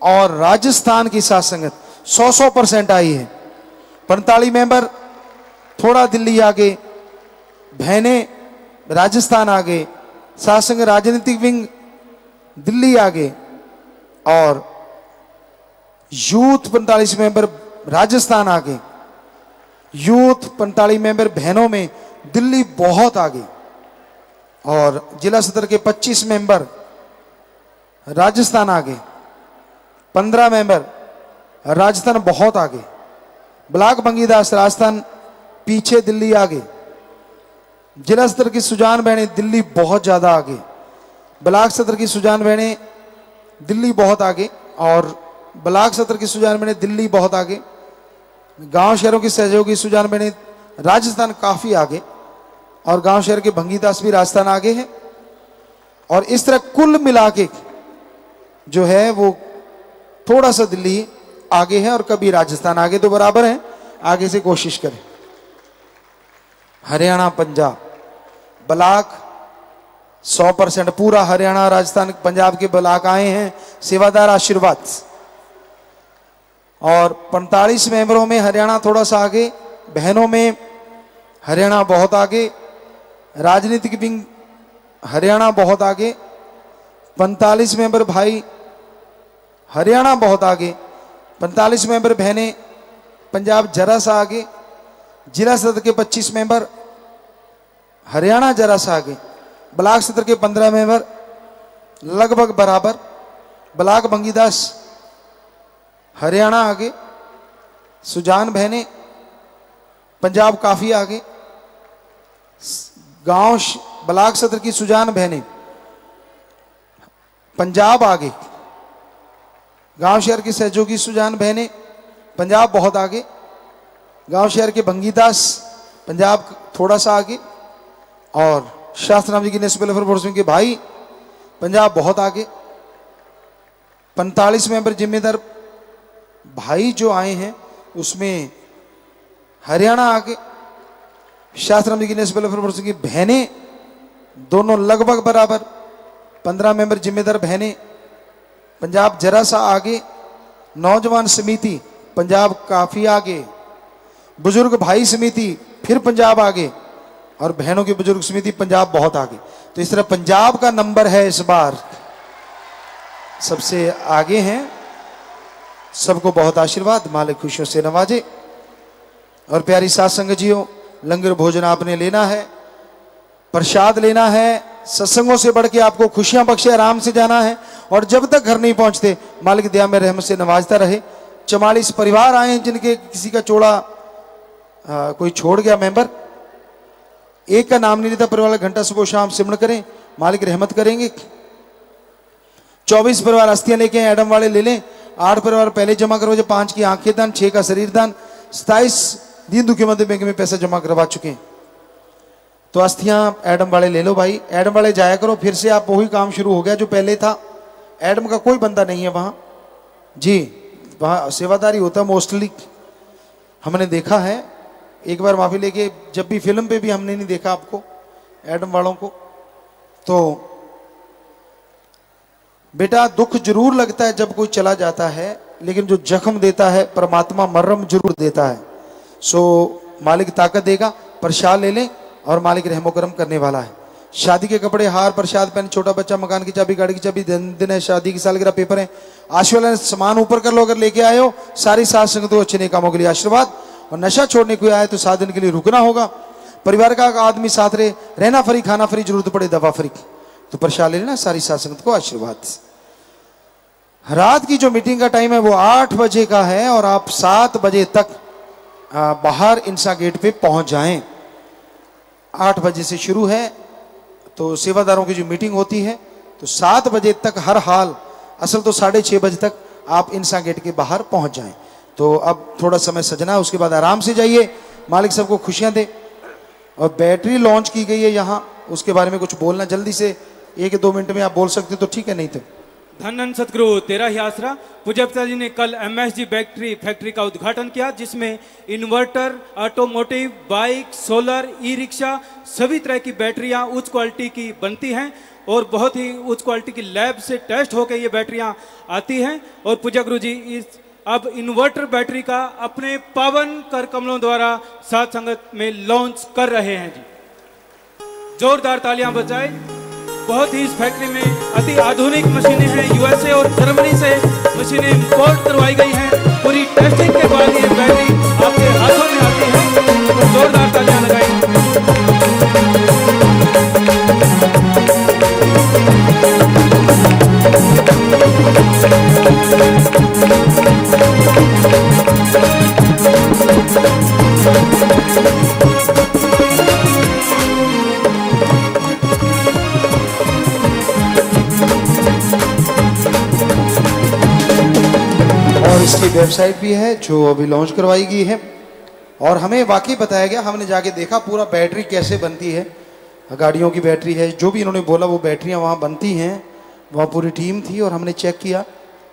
Speaker 1: और राजस्थान की साथ संगत 100% आई है। 45 मेंबर, थोड़ा दिल्ली आगे, बहनें राजस्थान आगे, साथ संग राजनीतिक विंग दिल्ली आगे, और यूथ 45 मेंबर राजस्थान आगे। यूथ 45 मेंबर बहनों में दिल्ली बहुत आगे। और जिला सदर के 25 मेंबर राजस्थान आगे, 15 मेंबर राजस्थान बहुत आगे। ब्लॉक बंगीदास राजस्थान पीछे, दिल्ली आगे। जिला स्तर की सुजान बहनें दिल्ली बहुत ज्यादा आगे। ब्लॉक सदर की सुजान बहनें दिल्ली बहुत आगे, और ब्लॉक सदर की सुजान बहनें दिल्ली बहुत आगे। गांव शहरों की सहयोगी सुजान बहनें राजस्थान काफी आगे, और गांव शहर के भंगीदास भी राजस्थान आगे हैं। और इस तरह कुल मिला के जो है वो थोड़ा सा दिल्ली आगे है और कभी राजस्थान आगे, तो बराबर है। आगे से कोशिश करें। हरियाणा पंजाब ब्लॉक 100% पूरा हरियाणा राजस्थान पंजाब के ब्लॉक आए हैं। सेवादार आशीर्वाद। और 45 मेंबरों में हरियाणा थोड़ा सा आगे, बहनों में हरियाणा बहुत आगे, राजनीतिक विंग हरियाणा बहुत आगे। 45 मेंबर भाई हरियाणा बहुत आगे, 45 मेंबर बहनें पंजाब जरा सा आगे। जिला सदर के 25 मेंबर हरियाणा जरा सा आगे। ब्लॉक सदर के 15 मेंबर लगभग बराबर। ब्लॉक बंगीदास हरियाणा आगे, सुजान बहनें पंजाब काफी आगे। गांव ब्लॉक सदर की सुजान बहनें पंजाब आगे। गांव शहर की सहयोगी सुजान बहनें पंजाब बहुत आगे। गांव शहर के भंगीदास पंजाब थोड़ा सा आगे, और शास्त्रनाम जी की नेशनल के भाई पंजाब बहुत आगे। 45 मेंबर जिम्मेदार भाई जो आए हैं उसमें हरियाणा आगे। शास्त्रनाम जी की नेशनल की बहनें दोनों लगभग बराबर। 15 मेंबर जिम्मेदार बहनें पंजाब जरा सा आगे। नौजवान समिति पंजाब काफी आगे। बुजुर्ग भाई समिति फिर पंजाब आगे, और बहनों की बुजुर्ग समिति पंजाब बहुत आगे। तो इस तरह पंजाब का नंबर है इस बार सबसे आगे हैं। सबको बहुत आशीर्वाद, मालिक खुशियों से नवाजे। और प्यारी साथ संगत जियो, लंगर भोजन आपने लेना है, प्रसाद लेना है, सत्संगों से बढ़ के आपको खुशियां बख्शे, आराम से जाना है। और जब तक घर नहीं पहुंचते मालिक दया में रहमत से नवाजता रहे। 44 परिवार आए हैं जिनके किसी का चोड़ा कोई छोड़ गया मेंबर, एक का नाम नहीं लेता परिवार, घंटा सुबह शाम सिमरण करें, मालिक रहमत करेंगे। 24 परिवार अस्थियां लेके एडम वाले ले लें। 8 परिवार पहले जमा करवाए, 5 की आंखें दान, 6 का शरीर दान, 27 दीन दुखी मंदिर बैंक में पैसा जमा करवा चुके हैं। तो अस्थियां एडम वाले ले लो भाई, एडम वाले जाया करो, फिर से आप वही काम शुरू हो गया जो पहले था। एडम का कोई बंदा नहीं है वहां जी, वहां सेवादारी होता है मोस्टली, हमने देखा है। एक बार माफी लेके, जब भी फिल्म पे भी हमने नहीं देखा आपको एडम वालों को। तो बेटा दुख जरूर लगता है जब कोई चला जाता है, लेकिन जो जख्म देता है परमात्मा मर्रम जरूर देता है। सो मालिक ताकत देगा, प्रसाद ले लें और मालिक रहमो करम करने वाला है। शादी के कपड़े, हार, प्रसाद, पेन, छोटा बच्चा, मकान की चाबी, गाड़ी की चाबी, दिन है, शादी की सालगिरह, पेपर है, आशीर्वाद सामान ऊपर कर लो अगर लेके आए हो। सारी साथ संगतों अच्छे नेक कामों के लिए आशीर्वाद। और नशा छोड़ने कोई आए तो 7 दिन के लिए रुकना होगा। परिवार का आदमी साथ रहे, रहना फ्री, खाना फ्री, जरूरत पड़े दवा फ्री। तो प्रसाद ले लेना, सारी साथ संगत को आशीर्वाद। रात की जो मीटिंग का टाइम है वो 8 बजे का है और आप 7 बजे तक बाहर इंसा गेट पे पहुंच जाएं। 8 बजे से शुरू है तो सेवादारों की जो मीटिंग होती है तो 7 बजे तक हर हाल, असल तो 6:30 बजे तक आप इंसा गेट के बाहर पहुंच जाएं। तो अब थोड़ा समय सजना है, उसके बाद आराम से जाइए, मालिक सबको खुशियां दे। और बैटरी लॉन्च की गई है यहाँ, उसके बारे में कुछ बोलना जल्दी से 1-2 मिनट में आप बोल सकते तो ठीक है, नहीं तो
Speaker 2: धन धन सतगुरु तेरा ही आसरा। पूज्य पिताजी ने कल MSG बैटरी फैक्ट्री का उद्घाटन किया, जिसमें inverter, automotive, bike, solar, e rickshaw, सभी तरह की बैटरियां उच्च क्वालिटी की बनती हैं और बहुत ही उच्च क्वालिटी की लैब से टेस्ट होकर ये बैटरियां आती हैं। और पूज्य गुरु जी इस अब इन्वर्टर बैटरी का अपने पावन कर कमलों द्वारा साथ संगत में लॉन्च कर रहे हैं जी। जोरदार तालियां बजाएं। बहुत ही इस फैक्ट्री में अति आधुनिक मशीनें हैं, USA और जर्मनी से मशीनें इंपोर्ट करवाई गई हैं। पूरी टेस्टिंग के बाद ये बैटरी आपके हाथों में आती है, तो जोरदार तालियां लगाएं।
Speaker 1: इसकी वेबसाइट भी है जो अभी लॉन्च करवाई गई है। और हमें वाकई बताया गया, हमने जाके देखा पूरा बैटरी कैसे बनती है, गाड़ियों की बैटरी है, जो भी इन्होंने बोला वो बैटरियां वहाँ बनती हैं। वहाँ पूरी टीम थी और हमने चेक किया,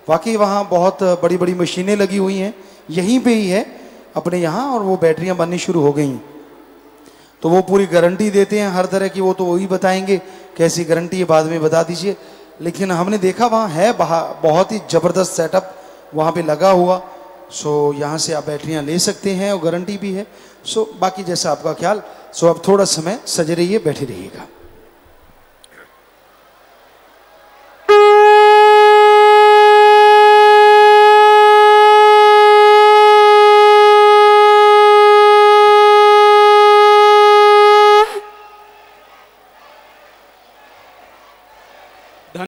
Speaker 1: वाकई वहाँ बहुत बड़ी बड़ी मशीनें लगी हुई हैं, यहीं पे ही है अपने यहाँ, और वो बैटरियाँ बननी शुरू हो गई। तो वो पूरी गारंटी देते हैं हर तरह की, वो तो वही बताएंगे कैसी गारंटी है बाद में बता दीजिए। लेकिन हमने देखा वहाँ है बहुत ही ज़बरदस्त सेटअप वहाँ पे लगा हुआ। सो यहाँ से आप बैटरियाँ ले सकते हैं और गारंटी भी है। सो बाकी जैसा आपका ख्याल। सो अब थोड़ा समय सजे रहिए, बैठे रहिएगा।